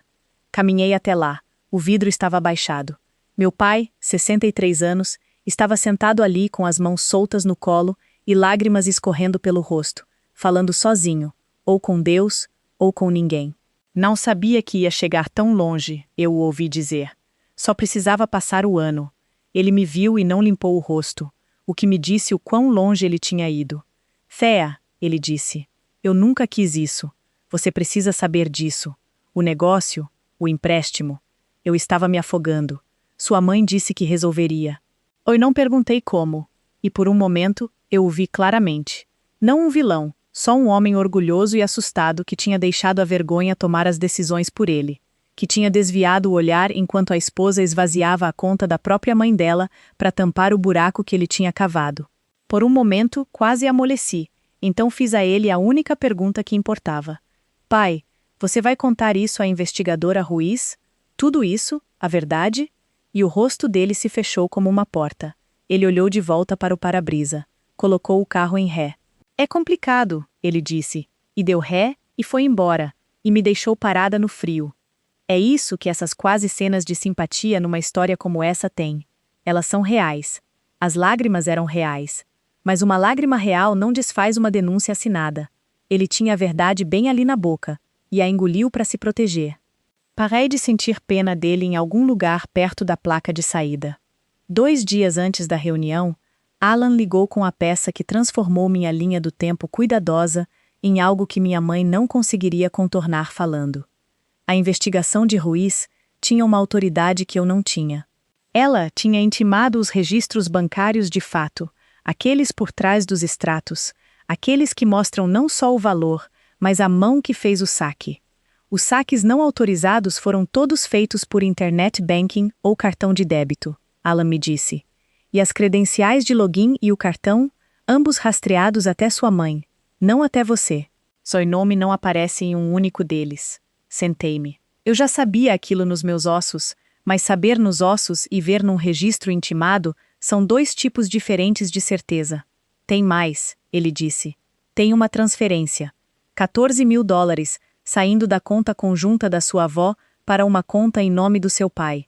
Caminhei até lá, o O vidro estava abaixado. Meu pai, 63 anos, estava sentado ali com as mãos soltas no colo e lágrimas escorrendo pelo rosto, falando sozinho, ou com Deus, ou com ninguém. Não sabia que ia chegar tão longe, eu o ouvi dizer. Só precisava passar o ano. Ele me viu e não limpou o rosto, o que me disse o quão longe ele tinha ido. Thea, ele disse, eu nunca quis isso. Você precisa saber disso. O negócio, o empréstimo. Eu estava me afogando. Sua mãe disse que resolveria. Eu não perguntei como, e por um momento eu o vi claramente. Não um vilão, só um homem orgulhoso e assustado que tinha deixado a vergonha tomar as decisões por ele, que tinha desviado o olhar enquanto a esposa esvaziava a conta da própria mãe dela para tampar o buraco que ele tinha cavado. Por um momento, quase amoleci, então fiz a ele a única pergunta que importava. Pai, você vai contar isso à investigadora Ruiz? Tudo isso, a verdade? E o rosto dele se fechou como uma porta. Ele olhou de volta para o para-brisa. Colocou o carro em ré. É complicado, ele disse, e deu ré e foi embora, e me deixou parada no frio. É isso que essas quase cenas de simpatia numa história como essa têm. Elas são reais. As lágrimas eram reais. Mas uma lágrima real não desfaz uma denúncia assinada. Ele tinha a verdade bem ali na boca, e a engoliu para se proteger. Parei de sentir pena dele em algum lugar perto da placa de saída. 2 dias antes da reunião, Alan ligou com a peça que transformou minha linha do tempo cuidadosa em algo que minha mãe não conseguiria contornar falando. A investigação de Ruiz tinha uma autoridade que eu não tinha. Ela tinha intimado os registros bancários de fato, aqueles por trás dos extratos, aqueles que mostram não só o valor, mas a mão que fez o saque. Os saques não autorizados foram todos feitos por internet banking ou cartão de débito, Alan me disse. E as credenciais de login e o cartão, ambos rastreados até sua mãe, não até você. Seu nome não aparece em um único deles. Sentei-me. Eu já sabia aquilo nos meus ossos, mas saber nos ossos e ver num registro intimado são 2 tipos diferentes de certeza. Tem mais, ele disse. Tem uma transferência. $14.000, saindo da conta conjunta da sua avó para uma conta em nome do seu pai.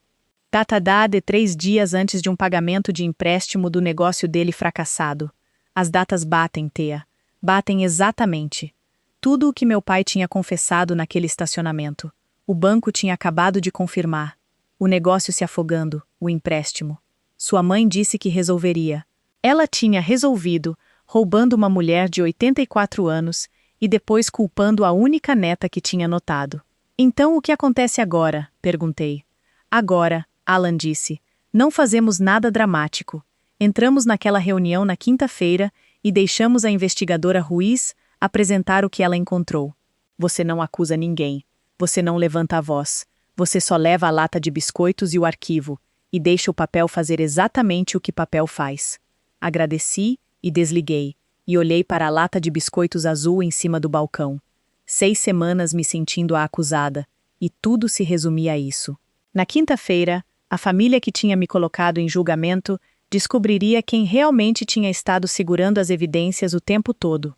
Data de 3 dias antes de um pagamento de empréstimo do negócio dele fracassado. As datas batem, Thea. Batem exatamente. Tudo o que meu pai tinha confessado naquele estacionamento. O banco tinha acabado de confirmar. O negócio se afogando, o empréstimo. Sua mãe disse que resolveria. Ela tinha resolvido, roubando uma mulher de 84 anos e depois culpando a única neta que tinha notado. Então o que acontece agora? Perguntei. Agora, Alan disse, não fazemos nada dramático. Entramos naquela reunião na quinta-feira e deixamos a investigadora Ruiz apresentar o que ela encontrou. Você não acusa ninguém. Você não levanta a voz. Você só leva a lata de biscoitos e o arquivo, e deixa o papel fazer exatamente o que papel faz. Agradeci e desliguei, e olhei para a lata de biscoitos azul em cima do balcão. 6 semanas me sentindo a acusada, e tudo se resumia a isso. Na quinta-feira, a família que tinha me colocado em julgamento descobriria quem realmente tinha estado segurando as evidências o tempo todo.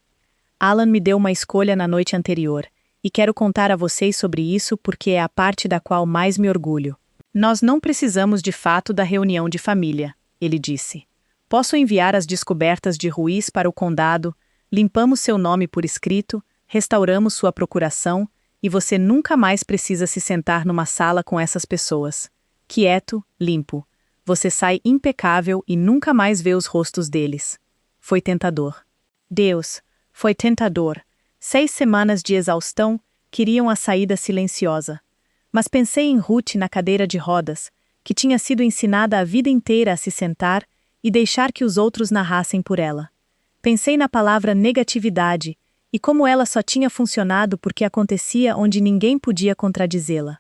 Alan me deu uma escolha na noite anterior, e quero contar a vocês sobre isso porque é a parte da qual mais me orgulho. Nós não precisamos de fato da reunião de família, ele disse. Posso enviar as descobertas de Ruiz para o condado, limpamos seu nome por escrito, restauramos sua procuração, e você nunca mais precisa se sentar numa sala com essas pessoas. Quieto, limpo. Você sai impecável e nunca mais vê os rostos deles. Foi tentador. Deus, foi tentador. 6 semanas de exaustão queriam a saída silenciosa. Mas pensei em Ruth na cadeira de rodas, que tinha sido ensinada a vida inteira a se sentar e deixar que os outros narrassem por ela. Pensei na palavra negatividade e como ela só tinha funcionado porque acontecia onde ninguém podia contradizê-la.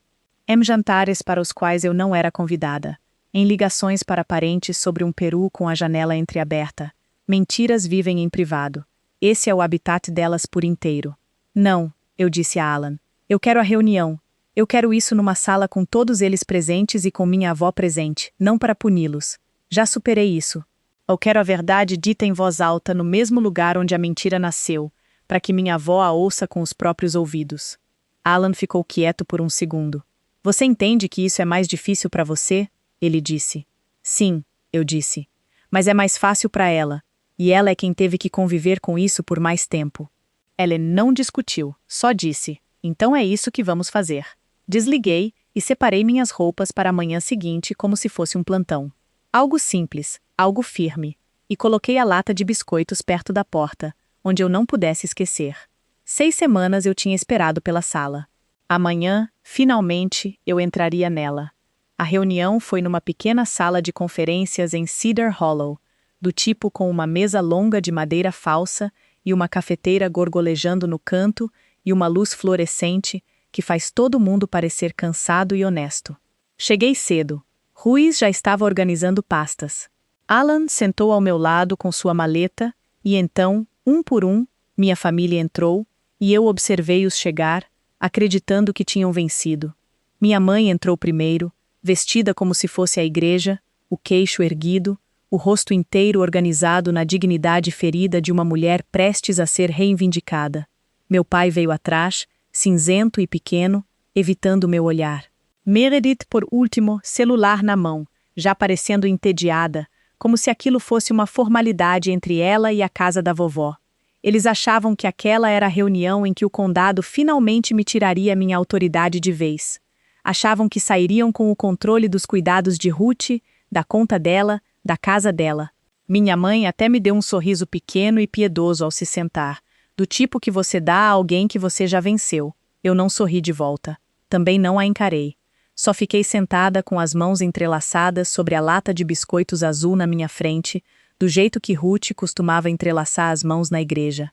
Em jantares para os quais eu não era convidada, em ligações para parentes sobre um peru com a janela entreaberta. Mentiras vivem em privado. Esse é o habitat delas por inteiro. Não, eu disse a Alan. Eu quero a reunião. Eu quero isso numa sala com todos eles presentes e com minha avó presente, não para puni-los. Já superei isso. Eu quero a verdade dita em voz alta no mesmo lugar onde a mentira nasceu, para que minha avó a ouça com os próprios ouvidos. Alan ficou quieto por um segundo. Você entende que isso é mais difícil para você? Ele disse. Sim, eu disse. Mas é mais fácil para ela, e ela é quem teve que conviver com isso por mais tempo. Ellen não discutiu, só disse: então é isso que vamos fazer. Desliguei e separei minhas roupas para a manhã seguinte como se fosse um plantão. Algo simples, algo firme, e coloquei a lata de biscoitos perto da porta, onde eu não pudesse esquecer. 6 semanas eu tinha esperado pela sala. Amanhã, finalmente, eu entraria nela. A reunião foi numa pequena sala de conferências em Cedar Hollow, do tipo com uma mesa longa de madeira falsa e uma cafeteira gorgolejando no canto e uma luz fluorescente que faz todo mundo parecer cansado e honesto. Cheguei cedo. Ruiz já estava organizando pastas. Alan sentou ao meu lado com sua maleta e então, um por um, minha família entrou e eu observei-os chegar, acreditando que tinham vencido. Minha mãe entrou primeiro, vestida como se fosse a igreja, o queixo erguido, o rosto inteiro organizado na dignidade ferida de uma mulher prestes a ser reivindicada. Meu pai veio atrás, cinzento e pequeno, evitando meu olhar. Meredith, por último, celular na mão, já parecendo entediada, como se aquilo fosse uma formalidade entre ela e a casa da vovó. Eles achavam que aquela era a reunião em que o condado finalmente me tiraria minha autoridade de vez. Achavam que sairiam com o controle dos cuidados de Ruth, da conta dela, da casa dela. Minha mãe até me deu um sorriso pequeno e piedoso ao se sentar, do tipo que você dá a alguém que você já venceu. Eu não sorri de volta. Também não a encarei. Só fiquei sentada com as mãos entrelaçadas sobre a lata de biscoitos azul na minha frente, do jeito que Ruth costumava entrelaçar as mãos na igreja.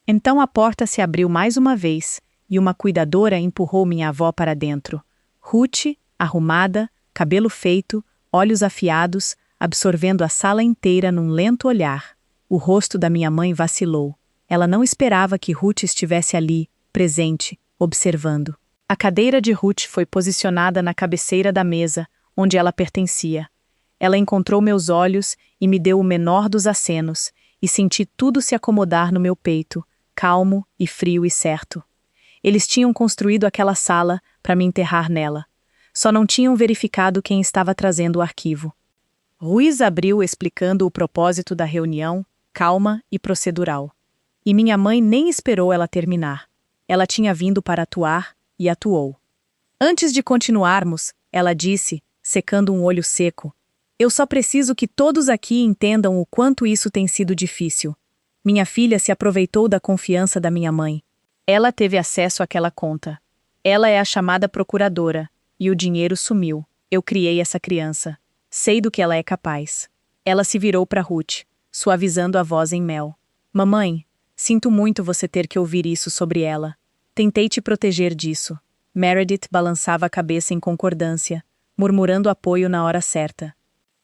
Então a porta se abriu mais uma vez, e uma cuidadora empurrou minha avó para dentro. Ruth, arrumada, cabelo feito, olhos afiados, absorvendo a sala inteira num lento olhar. O rosto da minha mãe vacilou. Ela não esperava que Ruth estivesse ali, presente, observando. A cadeira de Ruth foi posicionada na cabeceira da mesa, onde ela pertencia. Ela encontrou meus olhos e me deu o menor dos acenos, e senti tudo se acomodar no meu peito, calmo e frio e certo. Eles tinham construído aquela sala para me enterrar nela. Só não tinham verificado quem estava trazendo o arquivo. Ruiz abriu explicando o propósito da reunião, calma e procedural. E minha mãe nem esperou ela terminar. Ela tinha vindo para atuar e atuou. Antes de continuarmos, ela disse, secando um olho seco, eu só preciso que todos aqui entendam o quanto isso tem sido difícil. Minha filha se aproveitou da confiança da minha mãe. Ela teve acesso àquela conta. Ela é a chamada procuradora, e o dinheiro sumiu. Eu criei essa criança. Sei do que ela é capaz. Ela se virou para Ruth, suavizando a voz em mel. Mamãe, sinto muito você ter que ouvir isso sobre ela. Tentei te proteger disso. Meredith balançava a cabeça em concordância, murmurando apoio na hora certa.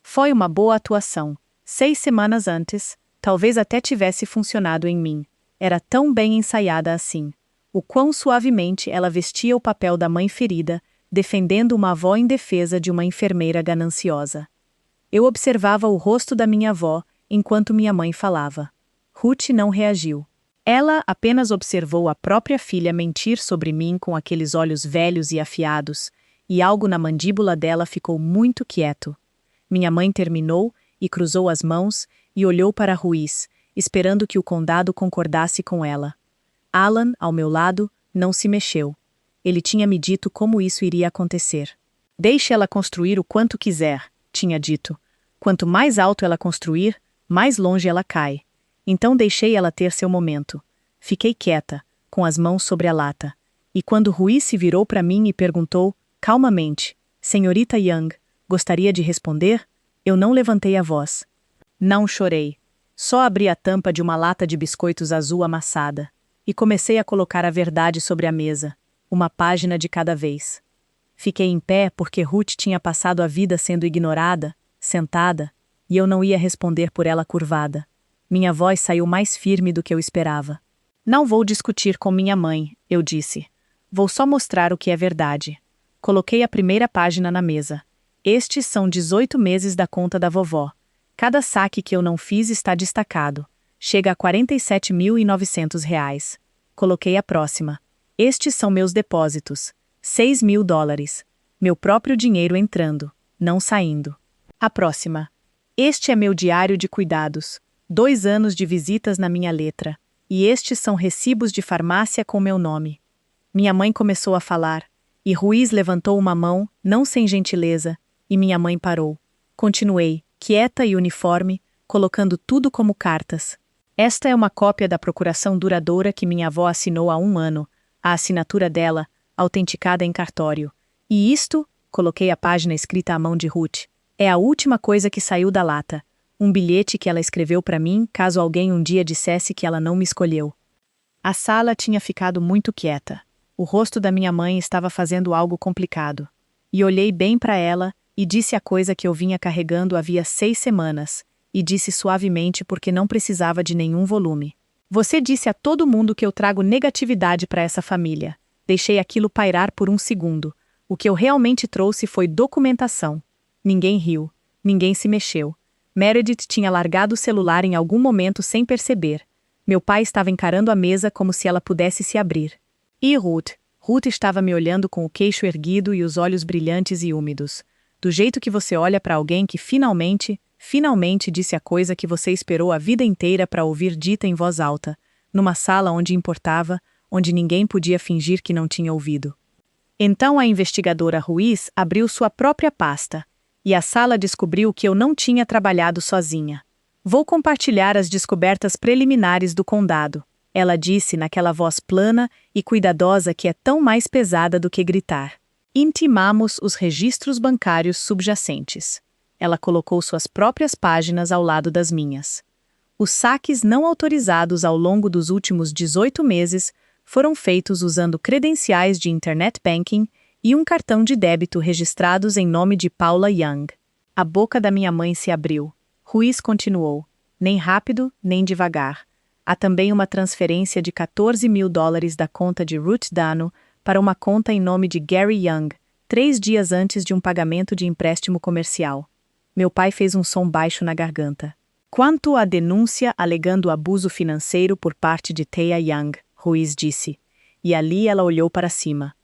Foi uma boa atuação. 6 semanas antes, talvez até tivesse funcionado em mim. Era tão bem ensaiada assim. O quão suavemente ela vestia o papel da mãe ferida, defendendo uma avó indefesa de uma enfermeira gananciosa. Eu observava o rosto da minha avó enquanto minha mãe falava. Ruth não reagiu. Ela apenas observou a própria filha mentir sobre mim com aqueles olhos velhos e afiados, e algo na mandíbula dela ficou muito quieto. Minha mãe terminou e cruzou as mãos e olhou para Ruiz, esperando que o condado concordasse com ela. Alan, ao meu lado, não se mexeu. Ele tinha me dito como isso iria acontecer. Deixe ela construir o quanto quiser, tinha dito. Quanto mais alto ela construir, mais longe ela cai. Então deixei ela ter seu momento. Fiquei quieta, com as mãos sobre a lata. E quando Ruiz se virou para mim e perguntou, calmamente, Senhorita Young, gostaria de responder? Eu não levantei a voz. Não chorei. Só abri a tampa de uma lata de biscoitos azul amassada. E comecei a colocar a verdade sobre a mesa, uma página de cada vez. Fiquei em pé porque Ruth tinha passado a vida sendo ignorada, sentada, e eu não ia responder por ela curvada. Minha voz saiu mais firme do que eu esperava. Não vou discutir com minha mãe, eu disse. Vou só mostrar o que é verdade. Coloquei a primeira página na mesa. Estes são 18 meses da conta da vovó. Cada saque que eu não fiz está destacado. Chega a R$ 47.900. Coloquei a próxima. Estes são meus depósitos. $6.000. Meu próprio dinheiro entrando, não saindo. A próxima. Este é meu diário de cuidados. 2 anos de visitas na minha letra. E estes são recibos de farmácia com meu nome. Minha mãe começou a falar, e Ruiz levantou uma mão, não sem gentileza, e minha mãe parou. Continuei, quieta e uniforme, colocando tudo como cartas. Esta é uma cópia da procuração duradoura que minha avó assinou há 1 ano, a assinatura dela, autenticada em cartório. E isto, coloquei a página escrita à mão de Ruth, é a última coisa que saiu da lata. Um bilhete que ela escreveu para mim, caso alguém um dia dissesse que ela não me escolheu. A sala tinha ficado muito quieta. O rosto da minha mãe estava fazendo algo complicado. E olhei bem para ela e disse a coisa que eu vinha carregando havia 6 semanas, e disse suavemente porque não precisava de nenhum volume. Você disse a todo mundo que eu trago negatividade para essa família. Deixei aquilo pairar por 1 segundo. O que eu realmente trouxe foi documentação. Ninguém riu. Ninguém se mexeu. Meredith tinha largado o celular em algum momento sem perceber. Meu pai estava encarando a mesa como se ela pudesse se abrir. E Ruth? Ruth estava me olhando com o queixo erguido e os olhos brilhantes e úmidos. Do jeito que você olha para alguém que finalmente disse a coisa que você esperou a vida inteira para ouvir dita em voz alta, numa sala onde importava, onde ninguém podia fingir que não tinha ouvido. Então a investigadora Ruiz abriu sua própria pasta, e a sala descobriu que eu não tinha trabalhado sozinha. Vou compartilhar as descobertas preliminares do condado, ela disse naquela voz plana e cuidadosa que é tão mais pesada do que gritar. Intimamos os registros bancários subjacentes. Ela colocou suas próprias páginas ao lado das minhas. Os saques não autorizados ao longo dos últimos 18 meses foram feitos usando credenciais de Internet Banking e um cartão de débito registrados em nome de Paula Young. A boca da minha mãe se abriu. Ruiz continuou. Nem rápido, nem devagar. Há também uma transferência de $14.000 da conta de Ruth Dano para uma conta em nome de Gary Young, 3 dias antes de um pagamento de empréstimo comercial. Meu pai fez um som baixo na garganta. Quanto à denúncia alegando abuso financeiro por parte de Thea Young, Ruiz disse. E ali ela olhou para cima.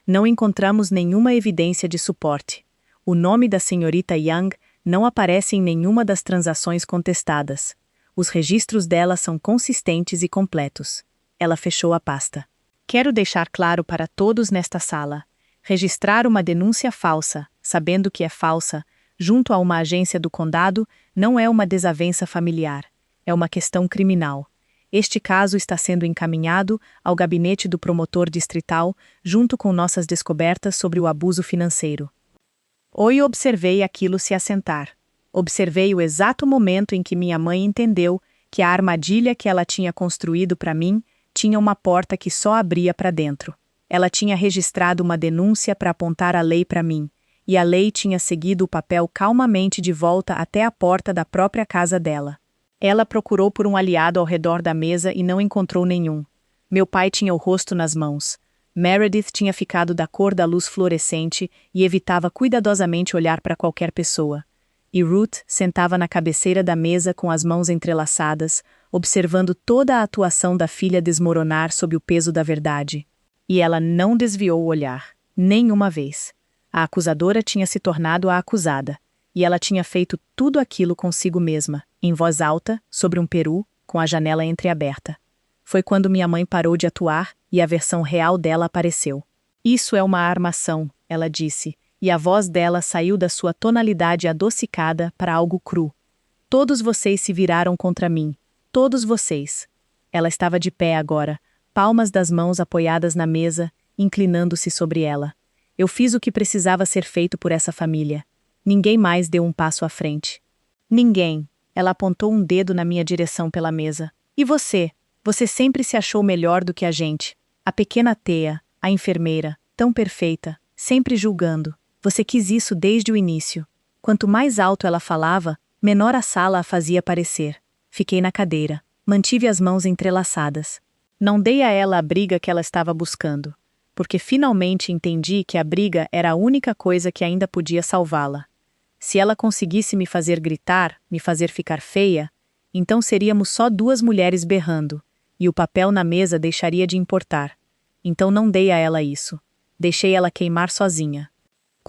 Não encontramos nenhuma evidência de suporte. O nome da senhorita Young não aparece em nenhuma das transações contestadas. Os registros dela são consistentes e completos. Ela fechou a pasta. Quero deixar claro para todos nesta sala. Registrar uma denúncia falsa, sabendo que é falsa, junto a uma agência do condado, não é uma desavença familiar. É uma questão criminal. Este caso está sendo encaminhado ao gabinete do promotor distrital, junto com nossas descobertas sobre o abuso financeiro. Hoje observei aquilo se assentar. Observei o exato momento em que minha mãe entendeu que a armadilha que ela tinha construído para mim tinha uma porta que só abria para dentro. Ela tinha registrado uma denúncia para apontar a lei para mim, e a lei tinha seguido o papel calmamente de volta até a porta da própria casa dela. Ela procurou por um aliado ao redor da mesa e não encontrou nenhum. Meu pai tinha o rosto nas mãos. Meredith tinha ficado da cor da luz fluorescente e evitava cuidadosamente olhar para qualquer pessoa. E Ruth sentava na cabeceira da mesa com as mãos entrelaçadas, observando toda a atuação da filha desmoronar sob o peso da verdade. E ela não desviou o olhar, nem uma vez. A acusadora tinha se tornado a acusada, e ela tinha feito tudo aquilo consigo mesma, em voz alta, sobre um peru, com a janela entreaberta. Foi quando minha mãe parou de atuar e a versão real dela apareceu. Isso é uma armação, ela disse, e a voz dela saiu da sua tonalidade adocicada para algo cru. Todos vocês se viraram contra mim. Todos vocês. Ela estava de pé agora, palmas das mãos apoiadas na mesa, inclinando-se sobre ela. Eu fiz o que precisava ser feito por essa família. Ninguém mais deu um passo à frente. Ninguém. Ela apontou um dedo na minha direção pela mesa. E você? Você sempre se achou melhor do que a gente. A pequena Thea, a enfermeira, tão perfeita, sempre julgando. Você quis isso desde o início. Quanto mais alto ela falava, menor a sala a fazia parecer. Fiquei na cadeira. Mantive as mãos entrelaçadas. Não dei a ela a briga que ela estava buscando, porque finalmente entendi que a briga era a única coisa que ainda podia salvá-la. Se ela conseguisse me fazer gritar, me fazer ficar feia, então seríamos só 2 mulheres berrando, e o papel na mesa deixaria de importar. Então não dei a ela isso. Deixei ela queimar sozinha.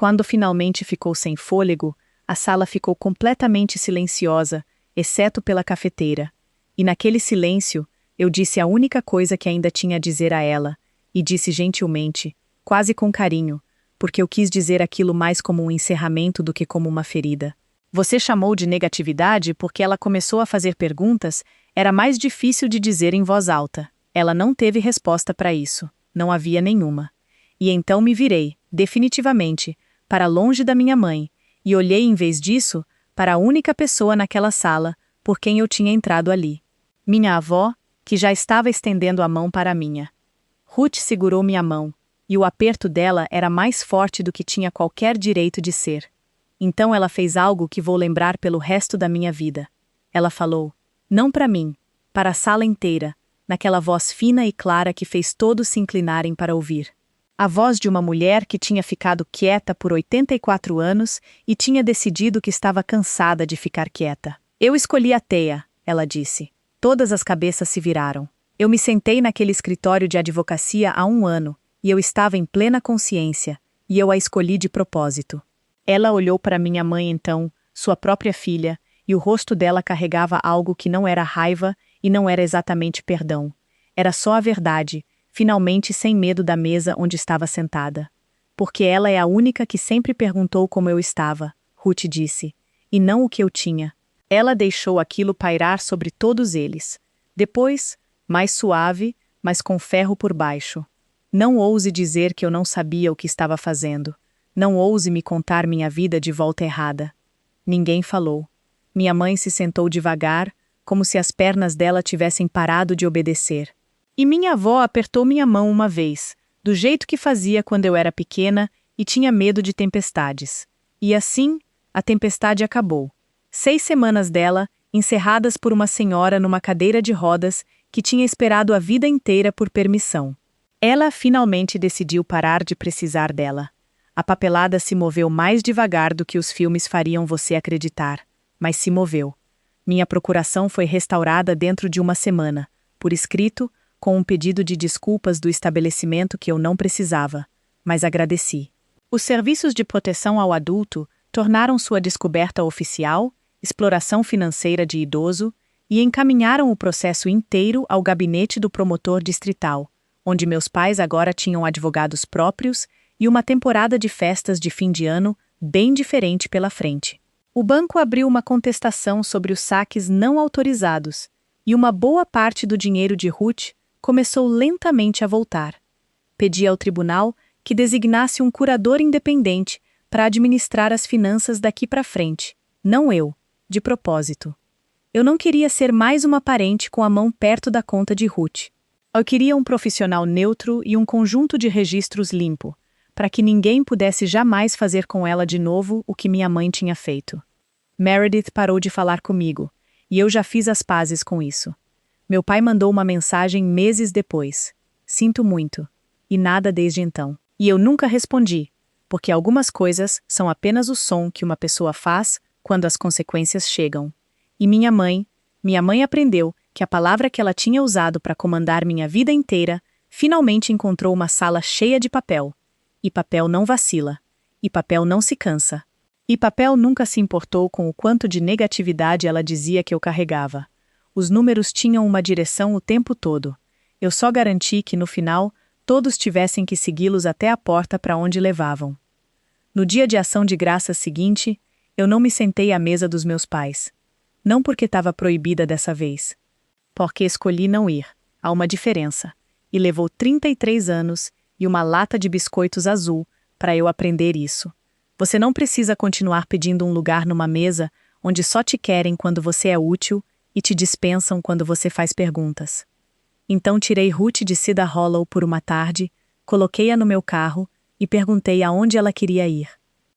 Quando finalmente ficou sem fôlego, a sala ficou completamente silenciosa, exceto pela cafeteira. E naquele silêncio, eu disse a única coisa que ainda tinha a dizer a ela, e disse gentilmente, quase com carinho, porque eu quis dizer aquilo mais como um encerramento do que como uma ferida. Você chamou de negatividade porque ela começou a fazer perguntas, era mais difícil de dizer em voz alta. Ela não teve resposta para isso, não havia nenhuma. E então me virei, definitivamente, para longe da minha mãe, e olhei em vez disso, para a única pessoa naquela sala, por quem eu tinha entrado ali. Minha avó, que já estava estendendo a mão para a minha. Ruth segurou minha mão, e o aperto dela era mais forte do que tinha qualquer direito de ser. Então ela fez algo que vou lembrar pelo resto da minha vida. Ela falou, não para mim, para a sala inteira, naquela voz fina e clara que fez todos se inclinarem para ouvir. A voz de uma mulher que tinha ficado quieta por 84 anos e tinha decidido que estava cansada de ficar quieta. Eu escolhi a teia, ela disse. Todas as cabeças se viraram. Eu me sentei naquele escritório de advocacia há 1 ano, e eu estava em plena consciência, e eu a escolhi de propósito. Ela olhou para minha mãe então, sua própria filha, e o rosto dela carregava algo que não era raiva e não era exatamente perdão. Era só a verdade, finalmente sem medo da mesa onde estava sentada. Porque ela é a única que sempre perguntou como eu estava, Ruth disse, e não o que eu tinha. Ela deixou aquilo pairar sobre todos eles. Depois, mais suave, mas com ferro por baixo. Não ouse dizer que eu não sabia o que estava fazendo. Não ouse me contar minha vida de volta errada. Ninguém falou. Minha mãe se sentou devagar, como se as pernas dela tivessem parado de obedecer. E minha avó apertou minha mão uma vez, do jeito que fazia quando eu era pequena e tinha medo de tempestades. E assim, a tempestade acabou. 6 semanas dela, encerradas por uma senhora numa cadeira de rodas que tinha esperado a vida inteira por permissão. Ela finalmente decidiu parar de precisar dela. A papelada se moveu mais devagar do que os filmes fariam você acreditar, mas se moveu. Minha procuração foi restaurada dentro de 1 semana, por escrito, com um pedido de desculpas do estabelecimento que eu não precisava, mas agradeci. Os serviços de proteção ao adulto tornaram sua descoberta oficial, exploração financeira de idoso, e encaminharam o processo inteiro ao gabinete do promotor distrital, onde meus pais agora tinham advogados próprios e uma temporada de festas de fim de ano bem diferente pela frente. O banco abriu uma contestação sobre os saques não autorizados, e uma boa parte do dinheiro de Ruth começou lentamente a voltar. Pedi ao tribunal que designasse um curador independente para administrar as finanças daqui para frente, não eu, de propósito. Eu não queria ser mais uma parente com a mão perto da conta de Ruth. Eu queria um profissional neutro e um conjunto de registros limpo, para que ninguém pudesse jamais fazer com ela de novo o que minha mãe tinha feito. Meredith parou de falar comigo, e eu já fiz as pazes com isso. Meu pai mandou uma mensagem meses depois. Sinto muito. E nada desde então. E eu nunca respondi, porque algumas coisas são apenas o som que uma pessoa faz quando as consequências chegam. E minha mãe aprendeu que a palavra que ela tinha usado para comandar minha vida inteira finalmente encontrou uma sala cheia de papel. E papel não vacila. E papel não se cansa. E papel nunca se importou com o quanto de negatividade ela dizia que eu carregava. Os números tinham uma direção o tempo todo. Eu só garanti que, no final, todos tivessem que segui-los até a porta para onde levavam. No dia de ação de graças seguinte, eu não me sentei à mesa dos meus pais. Não porque estava proibida dessa vez. Porque escolhi não ir. Há uma diferença. E levou 33 anos e uma lata de biscoitos azul para eu aprender isso. Você não precisa continuar pedindo um lugar numa mesa onde só te querem quando você é útil e te dispensam quando você faz perguntas. Então tirei Ruth de Cedar Hollow por uma tarde, coloquei-a no meu carro e perguntei aonde ela queria ir.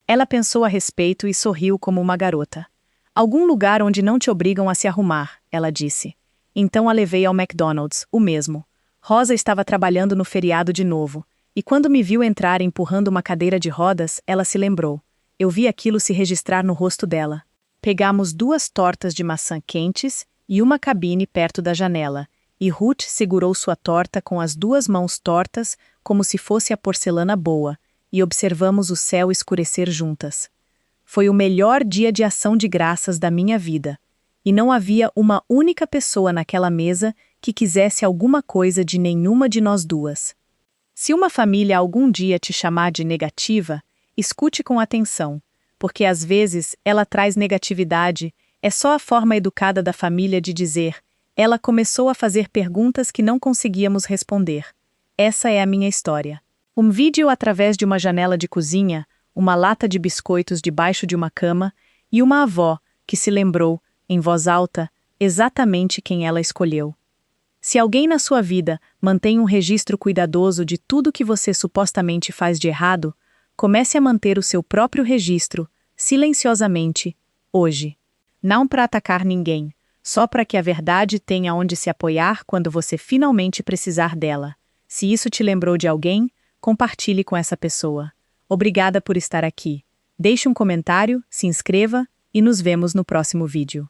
Ela pensou a respeito e sorriu como uma garota. Algum lugar onde não te obrigam a se arrumar, ela disse. Então a levei ao McDonald's, o mesmo. Rosa estava trabalhando no feriado de novo, e quando me viu entrar empurrando uma cadeira de rodas, ela se lembrou. Eu vi aquilo se registrar no rosto dela. Pegamos 2 tortas de maçã quentes e uma cabine perto da janela, e Ruth segurou sua torta com as 2 mãos tortas como se fosse a porcelana boa, e observamos o céu escurecer juntas. Foi o melhor dia de ação de graças da minha vida, e não havia uma única pessoa naquela mesa que quisesse alguma coisa de nenhuma de nós duas. Se uma família algum dia te chamar de negativa, escute com atenção, porque às vezes ela traz negatividade, é só a forma educada da família de dizer: ela começou a fazer perguntas que não conseguíamos responder. Essa é a minha história. Um vídeo através de uma janela de cozinha, uma lata de biscoitos debaixo de uma cama e uma avó que se lembrou, em voz alta, exatamente quem ela escolheu. Se alguém na sua vida mantém um registro cuidadoso de tudo que você supostamente faz de errado, comece a manter o seu próprio registro, silenciosamente, hoje. Não para atacar ninguém, só para que a verdade tenha onde se apoiar quando você finalmente precisar dela. Se isso te lembrou de alguém, compartilhe com essa pessoa. Obrigada por estar aqui. Deixe um comentário, se inscreva e nos vemos no próximo vídeo.